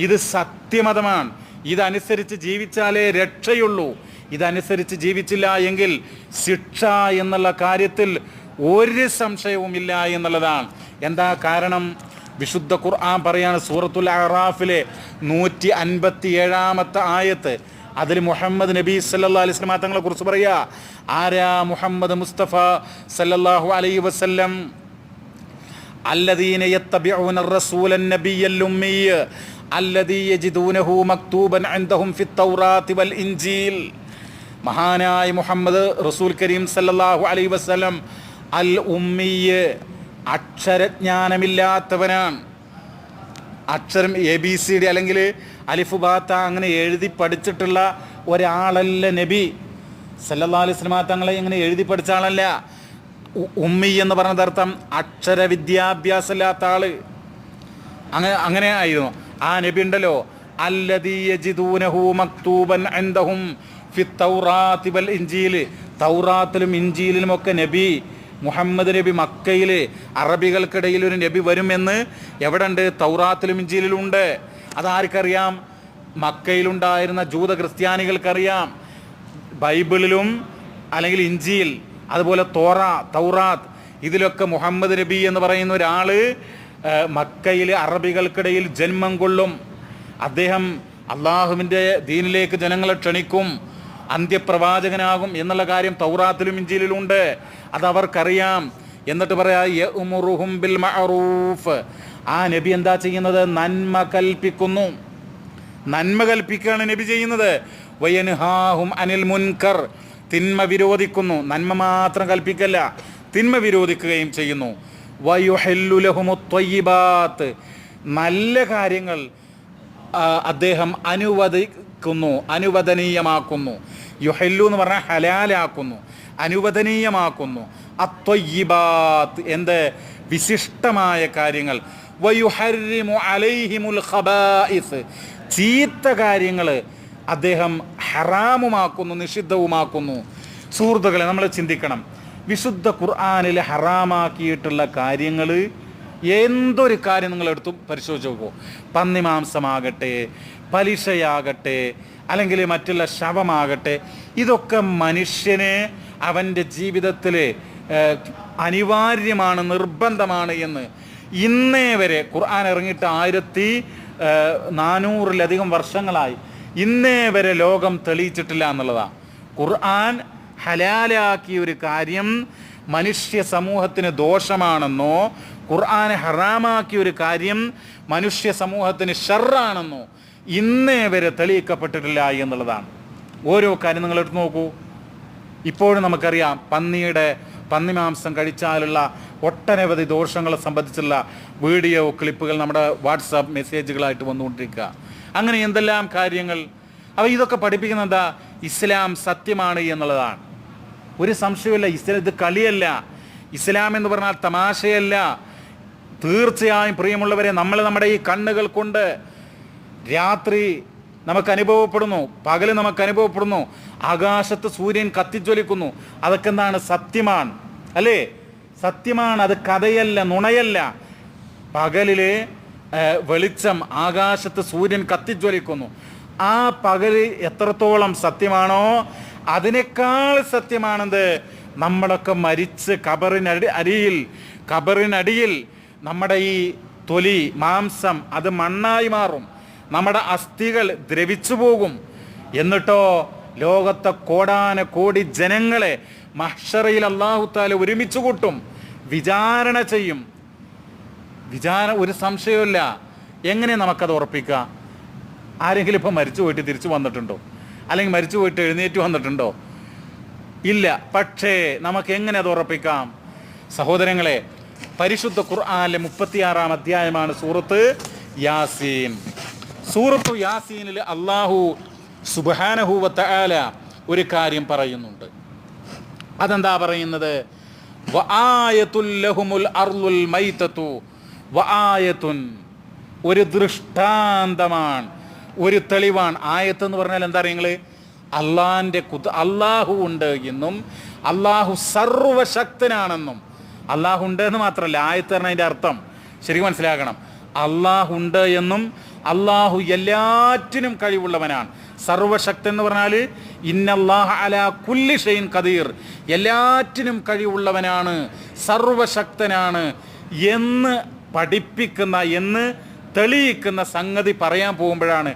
ഇത് സത്യമതമാണ്. ഇതനുസരിച്ച് ജീവിച്ചാലേ രക്ഷയുള്ളൂ. ഇതനുസരിച്ച് ജീവിച്ചില്ല എങ്കിൽ ശിക്ഷ എന്നുള്ള കാര്യത്തിൽ ഒരു സംശയവുമില്ല എന്നുള്ളതാണ്. എന്താ കാരണം? വിശുദ്ധ ഖുർആൻ പറയാണ്, സൂറത്തുൽ അറാഫിലെ 157-ാമത്തെ ആയത്ത്. അതിൽ മുഹമ്മദ് നബി സല്ലല്ലാഹു അലൈഹി വസല്ലം തങ്ങളെ കുറിച്ച് പറയുക. ആരാ മുഹമ്മദ് മുസ്തഫ സല്ലല്ലാഹു അലൈഹി വസല്ലം? അല്ലദീന യത്തബിഊന റസൂലൻ നബിയ്യൽ ഉമ്മിയ്യ അല്ലദീ യജിദൂനഹു മക്തൂബൻ ഇൻദഹും ഫിത് തൗറാത്തി വൽ ഇൻജീൽ. മഹാനായ മുഹമ്മദ് റസൂൽ കരീം സല്ലല്ലാഹു അലൈഹി വസല്ലം അൽ ഉമ്മിയ്യ, അക്ഷരജ്ഞാനമില്ലാത്തവനാണ്. അക്ഷരം ABCD അല്ലെങ്കിൽ അലിഫ് ബാത്ത അങ്ങനെ എഴുതി പഠിച്ചിട്ടുള്ള ഒരാളല്ല നബി സല്ലല്ലാഹു അലൈഹി വസല്ലം തങ്ങളെ. ഇങ്ങനെ എഴുതി പഠിച്ച ആളല്ല. ഉമ്മി എന്ന് പറഞ്ഞതർത്ഥം അക്ഷര വിദ്യാഭ്യാസമില്ലാത്ത ആള്. അങ്ങനെ ആയിരുന്നു ആ നബി. ഉണ്ടല്ലോ, അല്ലദീ യജിദൂനഹു മക്തൂബൻ ഇൻദഹും ഫിത് തൗറാത്തി വൽ ഇൻജീൽ. തൗറാത്തിലും ഇൻജീലിലും ഒക്കെ നബി മുഹമ്മദ് നബി മക്കയിൽ അറബികൾക്കിടയിൽ ഒരു നബി വരുമെന്ന് എവിടെ ഉണ്ട്? തൗറാത്തിലും ഇൻജീലിലും ഉണ്ട്. അതാർക്കറിയാം? മക്കയിലുണ്ടായിരുന്ന ജൂത ക്രിസ്ത്യാനികൾക്കറിയാം. ബൈബിളിലും അല്ലെങ്കിൽ ഇൻജീൽ, അതുപോലെ തൗറാത്ത്, ഇതിലൊക്കെ മുഹമ്മദ് നബി എന്ന് പറയുന്ന ഒരാൾ മക്കയിൽ അറബികൾക്കിടയിൽ ജന്മം കൊള്ളും. അദ്ദേഹം അള്ളാഹുവിൻ്റെ ദീനിലേക്ക് ജനങ്ങളെ ക്ഷണിക്കും, അന്ത്യപ്രവാചകനാകും എന്നുള്ള കാര്യം തൗറാത്തിലും ഇൻജീലിലും ഉണ്ട്. അതവർക്കറിയാം. എന്നിട്ട് പറയാ, യഅ്മുറുഹും ബിൽ മഅറൂഫ്. ആ നബി എന്താ ചെയ്യുന്നത്? നന്മ കൽപ്പിക്കുന്നു. നന്മ കൽപ്പിക്കുകയാണ് നബി ചെയ്യുന്നത്. വയൻഹാഹും അനിൽ മുൻകർ. തിന്മ വിരോധിക്കുന്നു. നന്മ മാത്രം കൽപ്പിക്കല്ല, തിന്മ വിരോധിക്കുകയും ചെയ്യുന്നു. വയുഹല്ലു ലഹുമുത് ത്വയ്യിബാത്ത്. നല്ല കാര്യങ്ങൾ അദ്ദേഹം അനുവദിക്കുന്നു, അനുവദനീയമാക്കുന്നു. യുഹല്ലു എന്ന് പറഞ്ഞാൽ ഹലാലാക്കുന്നു, അനുവദനീയമാക്കുന്നു. അത്വയ്യിബാത്ത്, എന്ത്? വിശിഷ്ടമായ കാര്യങ്ങൾ. വയുഹർരിമു അലൈഹിമുൽ ഖബായിസ്. ചീത്ത കാര്യങ്ങൾ അദ്ദേഹം ഹറാമുമാക്കുന്നു, നിഷിദ്ധവുമാക്കുന്നു. സുഹൃത്തുക്കളെ, നമ്മൾ ചിന്തിക്കണം. വിശുദ്ധ ഖുർആനിൽ ഹറാമാക്കിയിട്ടുള്ള കാര്യങ്ങൾ എന്തൊരു കാര്യം നിങ്ങളെടുത്ത് പരിശോധിച്ച് നോക്കൂ. പന്നിമാംസമാകട്ടെ, പലിശയാകട്ടെ, അല്ലെങ്കിൽ മറ്റുള്ള ശവമാകട്ടെ, ഇതൊക്കെ മനുഷ്യന് അവൻ്റെ ജീവിതത്തിൽ അനിവാര്യമാണ്, നിർബന്ധമാണ് എന്ന് ഇന്നേ വരെ ഖുർആൻ ഇറങ്ങിയിട്ട് 1400-ലധികം വർഷങ്ങളായി, ഇന്നേ വരെ ലോകം തെളിയിച്ചിട്ടില്ല എന്നുള്ളതാണ്. ഖുർആൻ ഹലാലാക്കിയ ഒരു കാര്യം മനുഷ്യ സമൂഹത്തിന് ദോഷമാണെന്നോ ഖുർആനെ ഹറാമാക്കിയ ഒരു കാര്യം മനുഷ്യ സമൂഹത്തിന് ഷർറാണെന്നോ ഇന്നേ വരെ തെളിയിക്കപ്പെട്ടിട്ടില്ല എന്നുള്ളതാണ്. ഓരോ കാര്യം നിങ്ങൾ എടുത്ത് നോക്കൂ. ഇപ്പോഴും നമുക്കറിയാം പന്നി മാംസം കഴിച്ചാലുള്ള ഒട്ടനവധി ദോഷങ്ങളെ സംബന്ധിച്ചുള്ള വീഡിയോ ക്ലിപ്പുകൾ നമ്മുടെ വാട്സാപ്പ് മെസ്സേജുകളായിട്ട് വന്നുകൊണ്ടിരിക്കുക. അങ്ങനെ എന്തെല്ലാം കാര്യങ്ങൾ. അപ്പോൾ ഇതൊക്കെ പഠിപ്പിക്കുന്നത് എന്താ? ഇസ്ലാം സത്യമാണ് എന്നുള്ളതാണ്. ഒരു സംശയമില്ല. ഇസ്ലാം ഇത് കളിയല്ല. ഇസ്ലാം എന്ന് പറഞ്ഞാൽ തമാശയല്ല. തീർച്ചയായും പ്രിയമുള്ളവരെ, നമ്മൾ നമ്മുടെ ഈ കണ്ണുകൾ കൊണ്ട് രാത്രി നമുക്ക് അനുഭവപ്പെടുന്നു, പകല് നമുക്ക് അനുഭവപ്പെടുന്നു, ആകാശത്ത് സൂര്യൻ കത്തിജ്വലിക്കുന്നു. അതൊക്കെ എന്താണ്? സത്യമാണ്, അല്ലേ? സത്യമാണ്. അത് കഥയല്ല, നുണയല്ല. പകലില് വെളിച്ചം, ആകാശത്ത് സൂര്യൻ കത്തിജ്വലിക്കുന്നു. ആ പകല് എത്രത്തോളം സത്യമാണോ അതിനേക്കാൾ സത്യമാണെന്ത്? നമ്മളൊക്കെ മരിച്ച് കബറിനടിയിൽ നമ്മുടെ ഈ തൊലി, മാംസം അത് മണ്ണായി മാറും. നമ്മുടെ അസ്ഥികൾ ദ്രവിച്ചു പോകും. എന്നിട്ടോ ലോകത്തെ കോടാനകോടി ജനങ്ങളെ മഹ്ശറയിൽ അല്ലാഹു തആല ഒരുമിച്ച് കൂട്ടും, വിചാരണ ചെയ്യും. ഒരു സംശയമില്ല. എങ്ങനെ നമുക്കത് ഉറപ്പിക്കാം? ആരെങ്കിലും ഇപ്പം മരിച്ചു പോയിട്ട് തിരിച്ചു വന്നിട്ടുണ്ടോ? അല്ലെങ്കിൽ മരിച്ചു പോയിട്ട് എഴുന്നേറ്റ് വന്നിട്ടുണ്ടോ? ഇല്ല. പക്ഷേ നമുക്ക് എങ്ങനെ അത് ഉറപ്പിക്കാം? സഹോദരങ്ങളെ, പരിശുദ്ധ ഖുർആനിലെ 36-ാം അധ്യായമാണ് സൂറത്ത് യാസീൻ. സൂറത്തു യാസീനിൽ അല്ലാഹു സുബ്ഹാനഹു വ തആല ഒരു കാര്യം പറയുന്നുണ്ട്. അതെന്താ പറയുന്നത്? വആയത്തുൽ ലഹുമുൽ അർളുൽ മൈതതു വആയത്തുൻ, ഒരു ദൃഷ്ടാന്തമാണ്, ഒരു തെളിവാണ്. ആയത്ത് എന്ന് പറഞ്ഞാൽ എന്താ നിങ്ങൾ? അള്ളാഹു ഉണ്ട് എന്നും അള്ളാഹു സർവശക്തനാണെന്നും. അള്ളാഹു ഉണ്ട് എന്ന് മാത്രമല്ല, ആയത്ത് പറഞ്ഞ അതിൻ്റെ അർത്ഥം ശരിക്കും മനസ്സിലാക്കണം. അള്ളാഹു ഉണ്ട് എന്നും അള്ളാഹു എല്ലാറ്റിനും കഴിവുള്ളവനാണ്. സർവശക്തൻ എന്ന് പറഞ്ഞാൽ ഇന്നല്ലാഹ അലാ കുല്ലി ഷൈഇൻ ഖദീർ, എല്ലാറ്റിനും കഴിവുള്ളവനാണ്, സർവശക്തനാണ് എന്ന് പഠിപ്പിക്കുന്ന, എന്ന് തെളിയിക്കുന്ന സംഗതി പറയാൻ പോകുമ്പോഴാണ്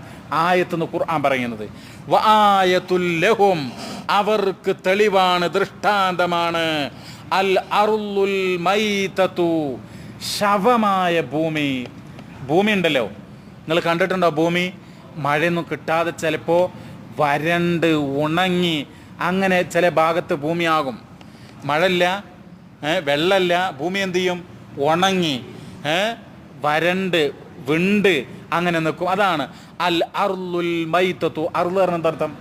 ആയത്തെന്ന് ഖുർആൻ പറയുന്നത്. വആയത്തുൽ ലഹും, അവർക്ക് തെളിവാണ്, ദൃഷ്ടാന്തമാണ്. അൽ അർളുൽ മൈതതു, ശവമായ ഭൂമി ഉണ്ടല്ലോ, നിങ്ങൾ കണ്ടിട്ടുണ്ടോ? ഭൂമി മഴയൊന്നും കിട്ടാതെ ചിലപ്പോൾ വരണ്ട് ഉണങ്ങി അങ്ങനെ ചില ഭാഗത്ത് ഭൂമിയാകും. മഴയില്ല, വെള്ളമില്ല, ഭൂമി എന്ത് ചെയ്യും? ഉണങ്ങി വരണ്ട് വിണ്ട് അങ്ങനെ നിൽക്കും. അതാണ് അൽ അർളുൽ മൈതതു. അർള് പറഞ്ഞ എന്താർത്ഥം?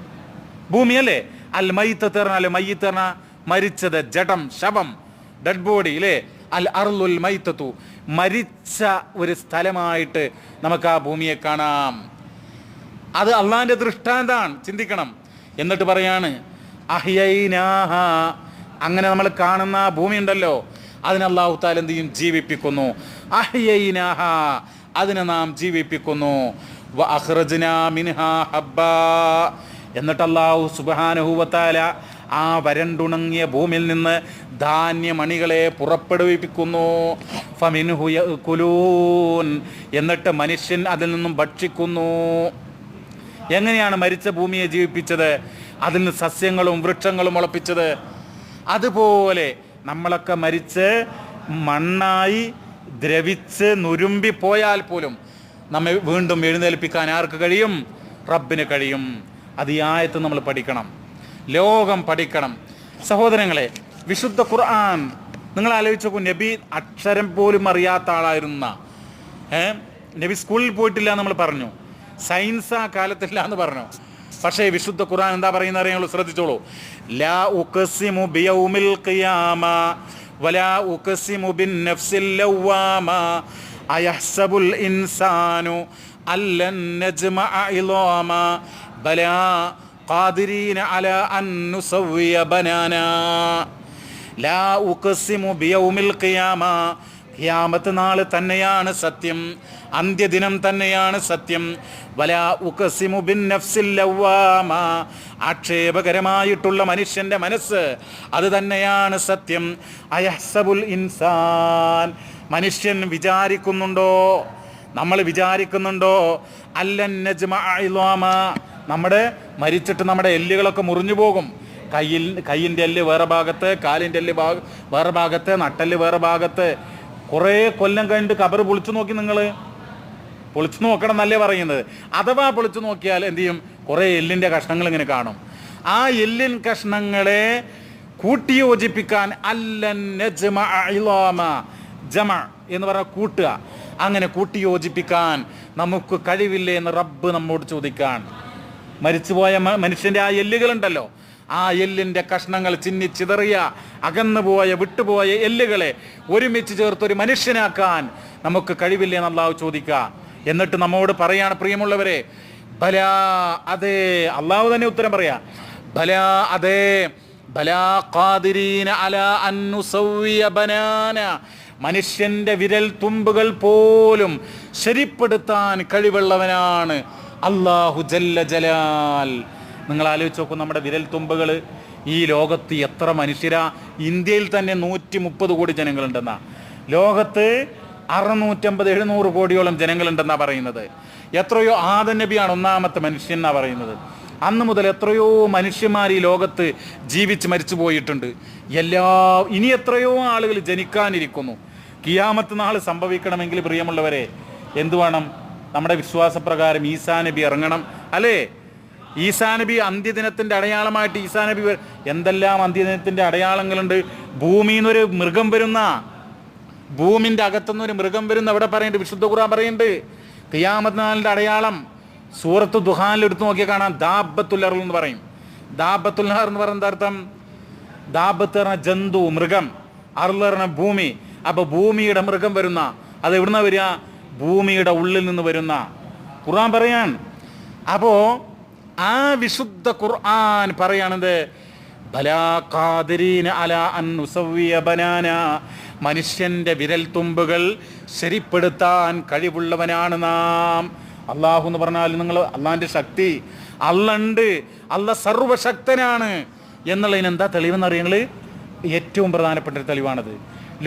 ഭൂമി അല്ലേ? അൽ മൈതത്ത് പറഞ്ഞാൽ മയ്യിത്ത് പറഞ്ഞാൽ മരിച്ചത്, ജഡം, ശവം, ഡെഡ് ബോഡി അല്ലേ? അൽ അർളുൽ മൈതതു, മരിച്ച ഒരു സ്ഥലമായിട്ട് നമുക്ക് ആ ഭൂമിയെ കാണാം. അത് അള്ളാഹിന്റെ ദൃഷ്ടാന്താണ്, ചിന്തിക്കണം. എന്നിട്ട് പറയാണ് അഹ്യൈനാഹ, അങ്ങനെ നമ്മൾ കാണുന്ന ആ ഭൂമി ഉണ്ടല്ലോ, അതിനെ അല്ലാഹു തആല എന്ത് ചെയ്യും? ജീവിപ്പിക്കുന്നു. അഹ്യൈനാഹ, അതിനെ നാം ജീവിപ്പിക്കുന്നു. വ അഖ്റജ്നാ മിൻഹാ ഹബ്ബാ, എന്നിട്ട് അല്ലാഹു സുബ്ഹാനഹു വ തആല ആ വരണ്ടുണങ്ങിയ ഭൂമിയിൽ നിന്ന് ധാന്യമണികളെ പുറപ്പെടുവിപ്പിക്കുന്നു. ഫമിൻഹു യഅ്കുലൂൻ, എന്നിട്ട് മനുഷ്യൻ അതിൽ നിന്നും ഭക്ഷിക്കുന്നു. എങ്ങനെയാണ് മരിച്ച ഭൂമിയെ ജീവിപ്പിച്ചത്? അതിൽ നിന്ന് സസ്യങ്ങളും വൃക്ഷങ്ങളും മുളപ്പിച്ചത്. അതുപോലെ നമ്മളൊക്കെ മരിച്ച് മണ്ണായി ദ്രവിച്ച് നുരുമ്പി പോയാൽ പോലും നമ്മെ വീണ്ടും എഴുന്നേൽപ്പിക്കാൻ ആർക്ക് കഴിയും? റബ്ബിന് കഴിയും. അത് ഈ ആയത്ത് നമ്മൾ പഠിക്കണം, ലോകം പഠിക്കണം. സഹോദരങ്ങളെ, വിശുദ്ധ ഖുർആൻ നിങ്ങൾ ആലോചിച്ച് നോക്കൂ. നബി അക്ഷരം പോലും അറിയാത്ത ആളായിരുന്ന, നബി സ്കൂളിൽ പോയിട്ടില്ല നമ്മൾ പറഞ്ഞു, സയൻസ് ആ കാലത്തില്ല എന്ന് പറഞ്ഞു. പക്ഷേ വിശുദ്ധ ഖുർആൻ എന്താ പറയുന്നത് അറിയാമോ? ശ്രദ്ധിച്ചോളൂ. ലാ ഉഖ്സിമു ബിയൗമിൽ ഖിയാമ വലാ ഉഖ്സിമു ബിന്നഫ്സിൽ ലവ്വാമ അയഹ്സബുൽ ഇൻസാനു അല്ലൻ നജ്മഅ ഇളാമ ബലാ ഖാദിരീന അലാ അൻ നുസവ്വിയ ബനാനാ. ലാ ഉഖ്സിമു ബിയൗമിൽ ഖിയാമ, ഖിയാമത്ത് നാൾ തന്നെയാണ് സത്യം, അന്ത്യദിനം തന്നെയാണ് സത്യം. വലാ ഉഖ്സിമു ബിന്നഫ്സിൽ ലവ്വാമ, ആക്ഷേപകരമായിട്ടുള്ള മനുഷ്യന്റെ മനസ്സ്, അത് തന്നെയാണ് സത്യം. അയഹ്സബുൽ ഇൻസാൻ, മനുഷ്യൻ വിചാരിക്കുന്നുണ്ടോ, നമ്മൾ വിചാരിക്കുന്നുണ്ടോ? അല്ലൻ നജ്മഅ ഇളാമ, നമ്മുടെ മരിച്ചിട്ട് നമ്മുടെ എല്ലുകളൊക്കെ മുറിഞ്ഞു പോകും. കയ്യിൻ്റെ എല്ല് വേറെ ഭാഗത്ത്, കാലിൻ്റെ എല്ല് വേറെ ഭാഗത്ത്, നട്ടെല്ല് വേറെ ഭാഗത്ത്, കുറേ കൊല്ലം കഴിഞ്ഞിട്ട് ഖബർ പൊളിച്ചു നോക്കി, നിങ്ങൾ പൊളിച്ചു നോക്കണം എന്നല്ലേ പറയുന്നത്. അഥവാ പൊളിച്ചു നോക്കിയാൽ എന്ത് ചെയ്യും? കുറേ എല്ലിൻ്റെ കഷ്ണങ്ങൾ ഇങ്ങനെ കാണും. ആ എല്ലിൻ കഷ്ണങ്ങളെ കൂട്ടിയോജിപ്പിക്കാൻ ജമ എന്ന് പറഞ്ഞാൽ കൂട്ടുക, അങ്ങനെ കൂട്ടിയോജിപ്പിക്കാൻ നമുക്ക് കഴിവില്ലേ എന്ന് റബ്ബ് നമ്മോട് ചോദിക്കാൻ. മരിച്ചുപോയ മനുഷ്യൻ്റെ ആ എല്ലുകളുണ്ടല്ലോ, ആ എല്ലിൻ്റെ കഷ്ണങ്ങൾ ചിന്നിച്ചിതറിയ അകന്നുപോയ വിട്ടുപോയ എല്ലുകളെ ഒരുമിച്ച് ചേർത്തൊരു മനുഷ്യനാക്കാൻ നമുക്ക് കഴിവില്ലേ എന്ന് അള്ളാഹു ചോദിക്കുക. എന്നിട്ട് നമ്മോട് പറയാണ്, പ്രിയമുള്ളവരെ, ബലാ അതെ, അള്ളാഹു തന്നെ ഉത്തരം പറയാ, ബലാ അതെ, ബലാ ഖാദിരീന അലാ അൻ നുസവ്വിയ ബനാന, മനുഷ്യന്റെ വിരൽ തുമ്പുകൾ പോലും ശരിപ്പെടുത്താൻ കഴിവുള്ളവനാണ് അല്ലാഹു ജല്ല ജലാൽ. നിങ്ങൾ ആലോചിച്ച് നോക്കൂ, നമ്മുടെ വിരൽ തുമ്പുകൾ. ഈ ലോകത്ത് എത്ര മനുഷ്യരാ? ഇന്ത്യയിൽ തന്നെ 130 കോടി ജനങ്ങളുണ്ടെന്നാ, ലോകത്ത് 650-700 കോടിയോളം ജനങ്ങളുണ്ടെന്നാ പറയുന്നത്. എത്രയോ ആദം നബിയാണ് ഒന്നാമത്തെ മനുഷ്യൻ എന്നാ പറയുന്നത്. അന്ന് മുതൽ എത്രയോ മനുഷ്യന്മാർ ഈ ലോകത്ത് ജീവിച്ച് മരിച്ചു പോയിട്ടുണ്ട്. ഇനി എത്രയോ ആളുകൾ ജനിക്കാനിരിക്കുന്നു. കിയാമത്ത് നാൾ സംഭവിക്കണമെങ്കിൽ പ്രിയമുള്ളവരെ എന്തു വേണം? നമ്മുടെ വിശ്വാസപ്രകാരം ഈസാ നബി ഇറങ്ങണം, അല്ലേ? ഈസാ നബി അന്ത്യദിനത്തിൻ്റെ അടയാളമായിട്ട് ഈസാ നബി എന്തെല്ലാം അന്ത്യദിനത്തിൻ്റെ അടയാളങ്ങളുണ്ട്. ഭൂമിയിൽ നിന്നൊരു മൃഗം വരുന്ന, ഭൂമിൻ്റെ അകത്തുനിന്നൊരു മൃഗം വരുന്ന അവിടെ പറയുന്നുണ്ട്, വിശുദ്ധ ഖുർആൻ പറയുന്നുണ്ട്. ഖിയാമത്ത് നാളിൻ്റെ അടയാളം സൂറത്ത് ദുഹാനിൽ എടുത്തു നോക്കിയാൽ കാണാം. ദാബത്തുൽ അർള് എന്ന് പറയും. ദാബത്തുൽ അർള് എന്ന് പറയുന്ന അർത്ഥം, ദാബത്ത് പറഞ്ഞ ജന്തു, മൃഗം, അർള് പറഞ്ഞ ഭൂമി. അപ്പോൾ ഭൂമിയുടെ മൃഗം വരുന്ന, അത് എവിടുന്ന വരിക? ഭൂമിയുടെ ഉള്ളിൽ നിന്ന് വരുന്ന ഖുർആൻ പറയാൻ. അപ്പോൾ ആ വിശുദ്ധ ഖുർആൻ പറയാണത്, ബലാ ഖാദിരീന അലാ അൻ നുസവ്വിയ ബനാന, മനുഷ്യന്റെ വിരൽ തുമ്പുകൾ ശരിപ്പെടുത്താൻ കഴിവുള്ളവനാണ് നാം. അള്ളാഹു എന്ന് പറഞ്ഞാൽ നിങ്ങൾ അള്ളാഹിൻ്റെ ശക്തി, അള്ളുണ്ട്, അള്ള സർവശക്തനാണ് എന്നുള്ളതിന് എന്താ തെളിവെന്നറിയങ്ങൾ? ഏറ്റവും പ്രധാനപ്പെട്ട ഒരു തെളിവാണത്.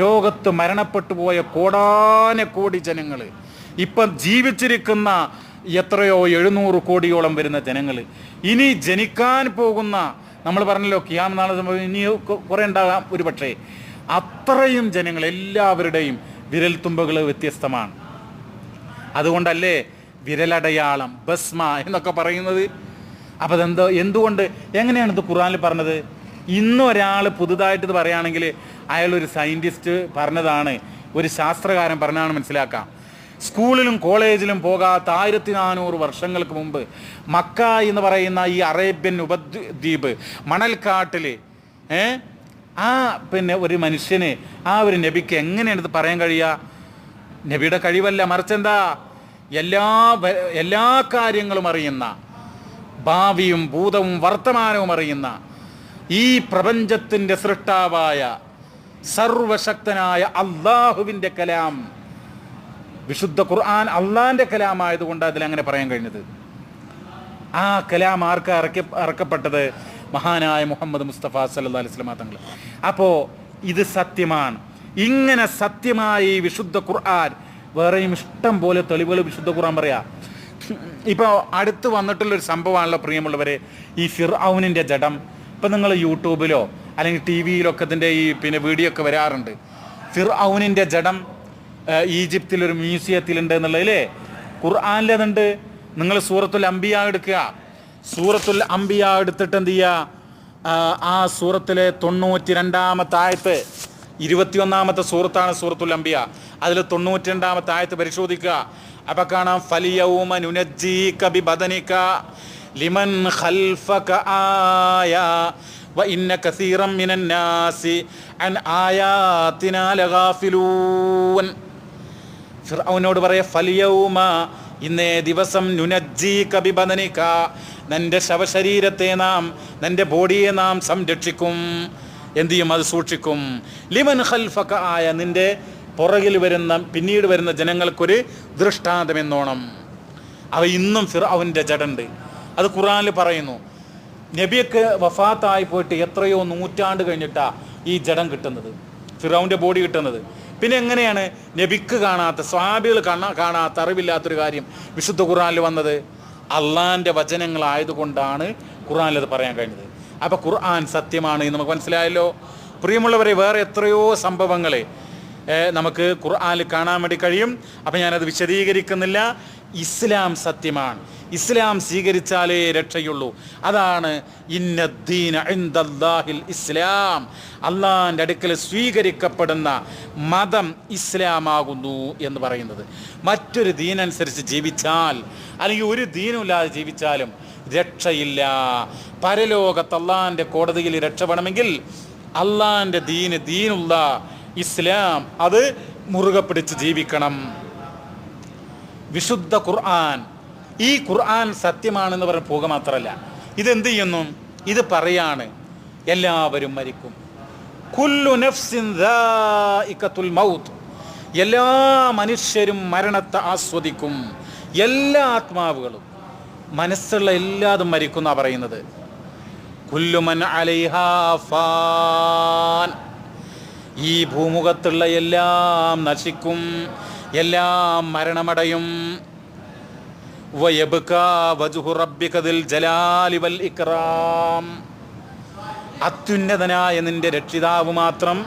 ലോകത്ത് മരണപ്പെട്ടു പോയ കോടാനക്കോടി ജനങ്ങൾ, ഇപ്പം ജീവിച്ചിരിക്കുന്ന എത്രയോ 700 കോടിയോളം വരുന്ന ജനങ്ങൾ, ഇനി ജനിക്കാൻ പോകുന്ന, നമ്മൾ പറഞ്ഞല്ലോ ഖിയാമത്ത് നാൾ സംഭവം ഇനി കുറേ ഉണ്ടാകാം ഒരു പക്ഷേ, അത്രയും ജനങ്ങൾ എല്ലാവരുടെയും വിരൽ തുമ്പുകൾ വ്യത്യസ്തമാണ്. അതുകൊണ്ടല്ലേ വിരലടയാളം, ബസ്മ എന്നൊക്കെ പറയുന്നത്. അപ്പോൾ എന്തുകൊണ്ട്, എങ്ങനെയാണ് ഇത് ഖുർആനിൽ പറഞ്ഞത്? ഇന്നൊരാൾ പുതുതായിട്ട് ഇത് പറയുകയാണെങ്കിൽ അയാളൊരു സയൻറ്റിസ്റ്റ് പറഞ്ഞതാണ്, ഒരു ശാസ്ത്രകാരൻ പറഞ്ഞാണ് മനസ്സിലാക്കാം. സ്കൂളിലും കോളേജിലും പോകാത്ത 1400 വർഷങ്ങൾക്ക് മുമ്പ് മക്ക എന്ന് പറയുന്ന ഈ അറേബ്യൻ ഉപദ്വീപ് മണൽക്കാട്ടിൽ ഒരു മനുഷ്യന്, ആ ഒരു നബിക്ക് എങ്ങനെയാണ് ഇത് പറയാൻ കഴിയുക? നബിയുടെ കഴിവല്ല, മറിച്ചെന്താ, എല്ലാ കാര്യങ്ങളും അറിയുന്ന, ഭാവിയും ഭൂതവും വർത്തമാനവും അറിയുന്ന ഈ പ്രപഞ്ചത്തിൻ്റെ സൃഷ്ടാവായ സർവശക്തനായ അള്ളാഹുവിൻ്റെ കലാം, വിശുദ്ധ ഖുർആൻ അള്ളാഹിൻ്റെ കലാമായതുകൊണ്ട് അതിലങ്ങനെ പറയാൻ കഴിഞ്ഞത്. ആ കലാം ആർക്ക് ഇറക്കപ്പെട്ടത്? മഹാനായ മുഹമ്മദ് മുസ്തഫ സല്ലല്ലാഹു അലൈഹി വസല്ലം തങ്ങൾ. അപ്പോൾ ഇത് സത്യമാണ്. ഇങ്ങനെ സത്യമായി വിശുദ്ധ ഖുർആൻ, വേറെയും ഇഷ്ടം പോലെ തെളിവുകൾ വിശുദ്ധ ഖുർആൻ പറയാം. ഇപ്പോൾ അടുത്ത് വന്നിട്ടുള്ളൊരു സംഭവമാണല്ലോ പ്രിയമുള്ളവരെ, ഈ ഫിർഔനിൻ്റെ ജഡം. ഇപ്പം നിങ്ങൾ യൂട്യൂബിലോ അല്ലെങ്കിൽ ടി വിയിലൊക്കെ ഇതിൻ്റെ വീഡിയോ ഒക്കെ വരാറുണ്ട്. ഫിർഔനിൻ്റെ ജഡം ഈജിപ്തിലൊരു മ്യൂസിയത്തിലുണ്ട് എന്നുള്ളതില്ലേ, ഖുർആനിലതുണ്ട്. നിങ്ങൾ സൂറത്തുൽ അംബിയ എടുക്കുക. സൂറത്തുൽ അംബിയ എടുത്തിട്ട് എന്ത് ചെയ്യുക? ആ സൂറത്തിലെ 92-ാമത്തെ ആയത്ത്, 21-ാമത്തെ സൂറത്താണ് സൂറത്തുൽ അംബിയ. അതിൽ 92-ാമത്തെ ആയത്ത് പരിശോധിക്കുക. അപ്പം കാണാം, ഫലിയൗമ നുനജ്ജീക ബിബദനിക ലിമൻ ഖൽഫക ആയ വ ഇന്ന കസീറൻ മിനൻ നാസി അൻ ആയാതിനാ ലഗാഫിലൂൻ. ഫിർഔനോട് പറയാ, ഫലിയൗമ, ഇന്നേ ദിവസം, നുനജ്ജീക ബിബദനിക, നിന്റെ ശവശരീരത്തെ നാം, നിന്റെ ബോഡിയെ നാം സംരക്ഷിക്കും. എന്ത് ചെയ്യും? അത് സൂക്ഷിക്കും. ലിമൻ ഖൽഫക ആയ, നിന്റെ പുറകിൽ വരുന്ന, പിന്നീട് വരുന്ന ജനങ്ങൾക്കൊരു ദൃഷ്ടാന്തം എന്നോണം. അവ ഇന്നും ഫിർഔന്റെ ജഡുണ്ട്. അത് ഖുർആനിൽ പറയുന്നു. നബിയൊക്കെ വഫാത്തായി പോയിട്ട് എത്രയോ നൂറ്റാണ്ട് കഴിഞ്ഞിട്ടാണ് ഈ ജഡം കിട്ടുന്നത്, ഫിർഔന്റെ ബോഡി കിട്ടുന്നത്. പിന്നെ എങ്ങനെയാണ് നബിക്ക് കാണാത്ത, സ്വഹാബികൾ കാണാത്ത, അറിവില്ലാത്തൊരു കാര്യം വിശുദ്ധ ഖുർആനിൽ വന്നത്? അള്ളാഹിൻ്റെ വചനങ്ങളായതുകൊണ്ടാണ് ഖുർആനിൽ അത് പറയാൻ കഴിഞ്ഞത്. അപ്പോൾ ഖുർആൻ സത്യമാണ് എന്ന് നമുക്ക് മനസ്സിലായല്ലോ. പ്രിയമുള്ളവരെ, വേറെ എത്രയോ സംഭവങ്ങൾ നമുക്ക് ഖുർആനിൽ കാണാൻ വേണ്ടി കഴിയും. അപ്പം ഞാനത് വിശദീകരിക്കുന്നില്ല. ഇസ്ലാം സത്യമാണ്, ഇസ്ലാം സ്വീകരിച്ചാലേ രക്ഷയുള്ളൂ. അതാണ് ഇന്നദ്ദീന ഇൻദല്ലാഹിൽ ഇസ്ലാം, അള്ളാഹിൻ്റെ അടുക്കൽ സ്വീകരിക്കപ്പെടുന്ന മതം ഇസ്ലാമാകുന്നു എന്ന് പറയുന്നത്. മറ്റൊരു ദീനനുസരിച്ച് ജീവിച്ചാൽ അല്ലെങ്കിൽ ഒരു ദീനുമില്ലാതെ ജീവിച്ചാലും രക്ഷയില്ല. പരലോകത്ത് അള്ളാഹിൻ്റെ കോടതിയിൽ രക്ഷപ്പെടണമെങ്കിൽ അള്ളാഹിൻ്റെ ദീനുള്ള ഇസ്ലാം അത് മുറുകെ പിടിച്ച് ജീവിക്കണം. വിശുദ്ധ ഖുർആൻ, ഈ ഖുർആൻ സത്യമാണെന്ന് പറഞ്ഞ് പോകുക മാത്രമല്ല, ഇതെന്ത് ചെയ്യുന്നു? ഇത് പറയാണ് എല്ലാവരും മരിക്കും. കുല്ലു നഫ്സിൻ ദാഇഖത്തുൽ മൗത്ത്, എല്ലാ മനുഷ്യരും മരണത്തെ ആസ്വദിക്കും. എല്ലാ ആത്മാവുകളും, മനസ്സുള്ള എല്ലാതും മരിക്കുന്ന പറയുന്നത്. കുല്ലു മൻ അലൈഹാ ഫാൻ, ഈ ഭൂമുഖത്തുള്ള എല്ലാം നശിക്കും, എല്ലാം മരണമടയും. വയബ്കാ വജ്ഹു റബ്ബിക ദിൽ ജലാലി വൽ ഇക്റാം, അത്യുന്നതനായ നിന്റെ രക്ഷിതാവ് മാത്രം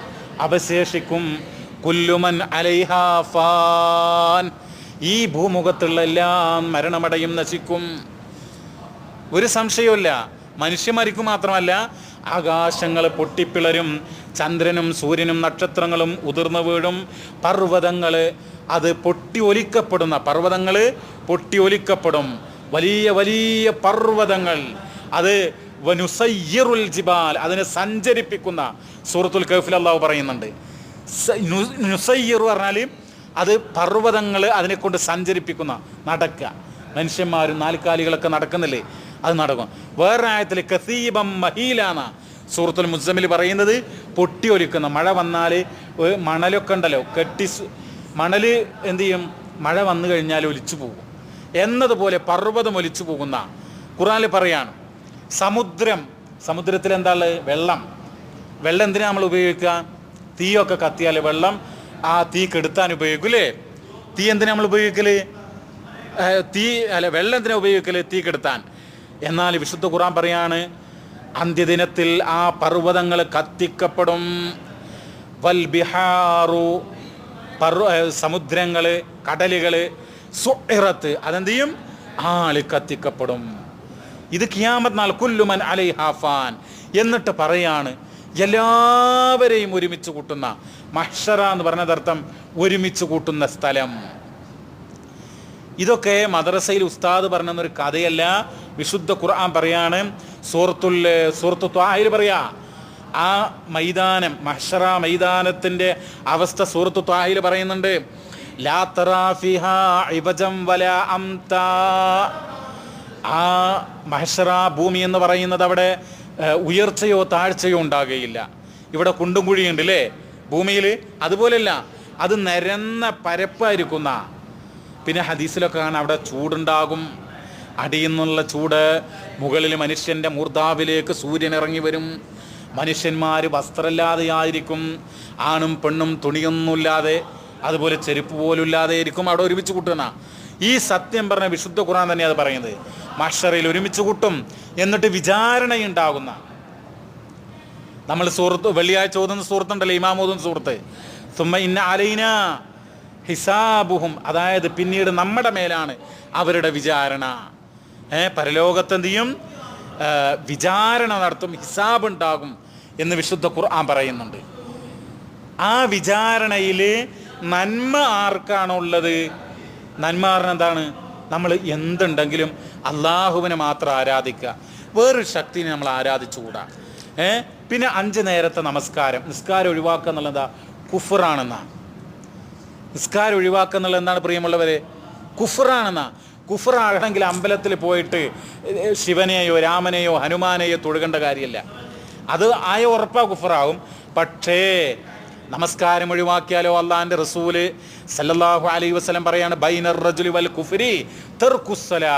അവശേഷിക്കും. കുല്ലു മൻ അലൈഹാ ഫാൻ, ഈ ഭൂമുഖത്തുള്ള എല്ലാം മരണമടയും, നശിക്കും. ഒരു സംശയവുമില്ല, മനുഷ്യ മരിക്കും മാത്രമല്ല, ആകാശങ്ങൾ പൊട്ടിപ്പിളരും, ചന്ദ്രനും സൂര്യനും നക്ഷത്രങ്ങളും ഉതിർന്നു വീഴും, പർവ്വതങ്ങൾ അത് പൊട്ടി ഒലിക്കപ്പെടുന്ന പർവ്വതങ്ങൾ പൊട്ടി ഒലിക്കപ്പെടും. വലിയ വലിയ പർവ്വതങ്ങൾ അത് വനുസയ്യിറുൽ ജിബാൽ, അതിനെ സഞ്ചരിപ്പിക്കുന്ന സൂറത്തുൽ കഹ്ഫിൽ അല്ലാഹു പറയുന്നുണ്ട്. നുസയ്യിറു പറഞ്ഞാൽ അത് പർവ്വതങ്ങൾ അതിനെ കൊണ്ട് സഞ്ചരിപ്പിക്കുന്ന, നടക്കുക. മനുഷ്യന്മാരും നാൽക്കാലികളൊക്കെ നടക്കുന്നില്ലേ, അത് നടക്കും. വേറെ ആയത്തിൽ കസീബം മഹീലാന സൂറത്തുൽ മുസ്സമിൽ പറയുന്നത് പൊട്ടി ഒലിക്കുന്ന, മഴ വന്നാൽ മണലൊക്കെ ഉണ്ടല്ലോ കെട്ടി, മണൽ എന്ത് ചെയ്യും? മഴ വന്നു കഴിഞ്ഞാൽ ഒലിച്ചു പോകും എന്നതുപോലെ പർവ്വതം ഒലിച്ചു പോകുന്ന ഖുർആനിൽ പറയാണ്. സമുദ്രത്തിൽ എന്താ ഉള്ളത്? വെള്ളം എന്തിനാ നമ്മൾ ഉപയോഗിക്കുക? തീയൊക്കെ കത്തിയാൽ വെള്ളം ആ തീ കെടുത്താൻ ഉപയോഗിക്കൂലേ? തീ എന്തിനാ നമ്മൾ ഉപയോഗിക്കല്? വെള്ളം എന്തിനാ ഉപയോഗിക്കല്? തീ കെടുത്താൻ. എന്നാൽ വിശുദ്ധ ഖുർആൻ പറയാണ്, അന്ത്യദിനത്തിൽ ആ പർവ്വതങ്ങൾ കത്തിക്കപ്പെടും. വൽ ബിഹാറു, സമുദ്രങ്ങൾ, കടലുകൾ, സുഇറത്ത്, അതെന്ത് ചെയ്യും? ആള് കത്തിക്കപ്പെടും. ഇത് ഖിയാമത്ത് നാൾ. കുല്ലുമൻ അലൈഹാ ഫാൻ എന്നിട്ട് പറയാണ് എല്ലാവരെയും ഒരുമിച്ച് കൂട്ടുന്ന, മഹ്ശറ എന്ന് പറഞ്ഞതർത്ഥം ഒരുമിച്ച് കൂട്ടുന്ന സ്ഥലം. ഇതൊക്കെ മദ്രസയിൽ ഉസ്താദ് പറഞ്ഞൊരു കഥയല്ല, വിശുദ്ധ ഖുർആൻ പറയാണ്. സൂറത്തു ത്വാഹയിൽ പറയാ, ആ മൈതാനം, മഹ്ശറ മൈതാനത്തിൻ്റെ അവസ്ഥ സൂറത്തു ത്വാഹയിൽ പറയുന്നുണ്ട്. ലാ തറാ ഫിഹാ ഇവജം വലാ അംതാ, ആ മഹ്ശറ ഭൂമി എന്ന് പറയുന്നത് അവിടെ ഉയർച്ചയോ താഴ്ചയോ ഉണ്ടാകുകയില്ല. ഇവിടെ കുണ്ടും കുഴിയുണ്ട് അല്ലേ ഭൂമിയിൽ, അതുപോലെയല്ല, അത് നിരന്ന പരപ്പായിരിക്കുന്ന. പിന്നെ ഹദീസിലൊക്കെ കാണാം അവിടെ ചൂടുണ്ടാകും, അടിയിൽ നിന്നുള്ള ചൂട്, മുകളിൽ മനുഷ്യൻ്റെ മൂർധാവിലേക്ക് സൂര്യൻ ഇറങ്ങി വരും. മനുഷ്യന്മാർ വസ്ത്രമില്ലാതെ ആയിരിക്കും, ആണും പെണ്ണും തുണിയൊന്നുമില്ലാതെ, അതുപോലെ ചെരുപ്പ് പോലും ഇല്ലാതെ ആയിരിക്കും അവിടെ ഒരുമിച്ച് കൂട്ടുന്ന. ഈ സത്യം പറഞ്ഞ വിശുദ്ധ ഖുർആൻ തന്നെ അത് പറയുന്നത്. മഹ്ശറയിൽ ഒരുമിച്ച് കൂട്ടും, എന്നിട്ട് വിചാരണയുണ്ടാകുന്ന. നമ്മൾ വെള്ളിയാഴ്ച ഓതുന്ന സൂറത്തുണ്ടല്ലോ, ഇമാം ഓതുന്ന സൂറത്ത്, സുമ്മ ഇന്ന അലൈനാ ഹിസാബുഹും, അതായത് പിന്നീട് നമ്മുടെ മേലാണ് അവരുടെ വിചാരണ. പരലോകത്തെന്ത് ചെയ്യും? വിചാരണ നടത്തും, ഹിസാബ് ഉണ്ടാകും എന്ന് വിശുദ്ധ ഖുർആൻ പറയുന്നുണ്ട്. ആ വിചാരണയിൽ നന്മ ആർക്കാണോ ഉള്ളത്? നന്മ പറഞ്ഞാൽ എന്താണ്? നമ്മൾ എന്തുണ്ടെങ്കിലും അള്ളാഹുവിനെ മാത്രം ആരാധിക്കുക, വേറൊരു ശക്തിനെ നമ്മൾ ആരാധിച്ചുകൂടാ. പിന്നെ 5 നേരത്തെ നിസ്കാരം ഒഴിവാക്കുക എന്നുള്ളതാ കുഫറാണെന്നാ. നിസ്കാരം ഒഴിവാക്കുക എന്നുള്ളത് എന്താണ് പ്രിയമുള്ളവരെ? കുഫറാണെന്നാ. കുഫറാണെങ്കിൽ അമ്പലത്തിൽ പോയിട്ട് ശിവനെയോ രാമനെയോ ഹനുമാനെയോ തൊഴുകേണ്ട കാര്യമില്ല, അത് ആയ ഉറപ്പാ കുഫറാവും. പക്ഷേ നമസ്കാരം ഒഴിവാക്കിയാലോ? അള്ളാഹിൻ്റെ റസൂല് സല്ലല്ലാഹു അലൈഹി വസല്ലം പറയാണ്, ബൈനർ റജുലി വൽ കുഫ്രി തർക്കുസ്സലാ,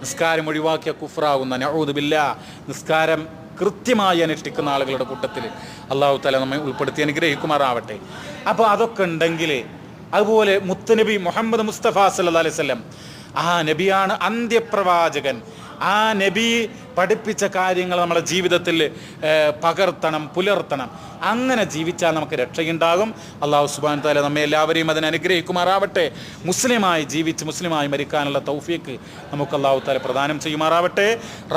നിസ്കാരം ഒഴിവാക്കിയ കുഫറാകുന്ന. നഊദു ബില്ലാഹ്. നിസ്കാരം കൃത്യമായി അനുഷ്ഠിക്കുന്ന ആളുകളുടെ കൂട്ടത്തിൽ അള്ളാഹു തആല നമ്മെ ഉൾപ്പെടുത്തി അനുഗ്രഹിക്കുമാറാവട്ടെ. അപ്പോൾ അതൊക്കെ ഉണ്ടെങ്കിൽ, അതുപോലെ മുത്തുനബി മുഹമ്മദ് മുസ്തഫ സല്ലല്ലാഹു അലൈഹി വസല്ലം, ആ നബിയാണ് അന്ത്യപ്രവാചകൻ. ആ നബി പഠിപ്പിച്ച കാര്യങ്ങൾ നമ്മളെ ജീവിതത്തിൽ പകർത്തണം, പുലർത്തണം. അങ്ങനെ ജീവിച്ചാൽ നമുക്ക് രക്ഷയുണ്ടാകും. അള്ളാഹു സുബ്ഹാനഹു വ തആല നമ്മെ എല്ലാവരെയും അതിനെ അനുഗ്രഹിക്കുമാറാവട്ടെ. മുസ്ലിമായി ജീവിച്ച് മുസ്ലിമായി മരിക്കാനുള്ള തൗഫീക്ക് നമുക്ക് അള്ളാഹു തആല പ്രദാനം ചെയ്യുമാറാവട്ടെ.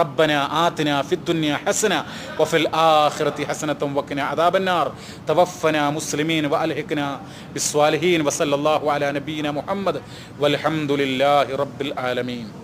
റബ്ബന ആതിനാ ഫിദ്ദുനിയ ഹസന വഫിൽ ആഖിറതി ഹസനതൻ വഖിനാ അദാബന്നാർ. തവഫനാ മുസ്ലിമീൻ വഅൽഹിഖ്നാ ബിസ്സാലിഹീൻ. വസല്ലല്ലാഹു അലാ നബിയിനാ മുഹമ്മദ് വൽഹംദുലില്ലാഹി റബ്ബിൽ ആലമീൻ.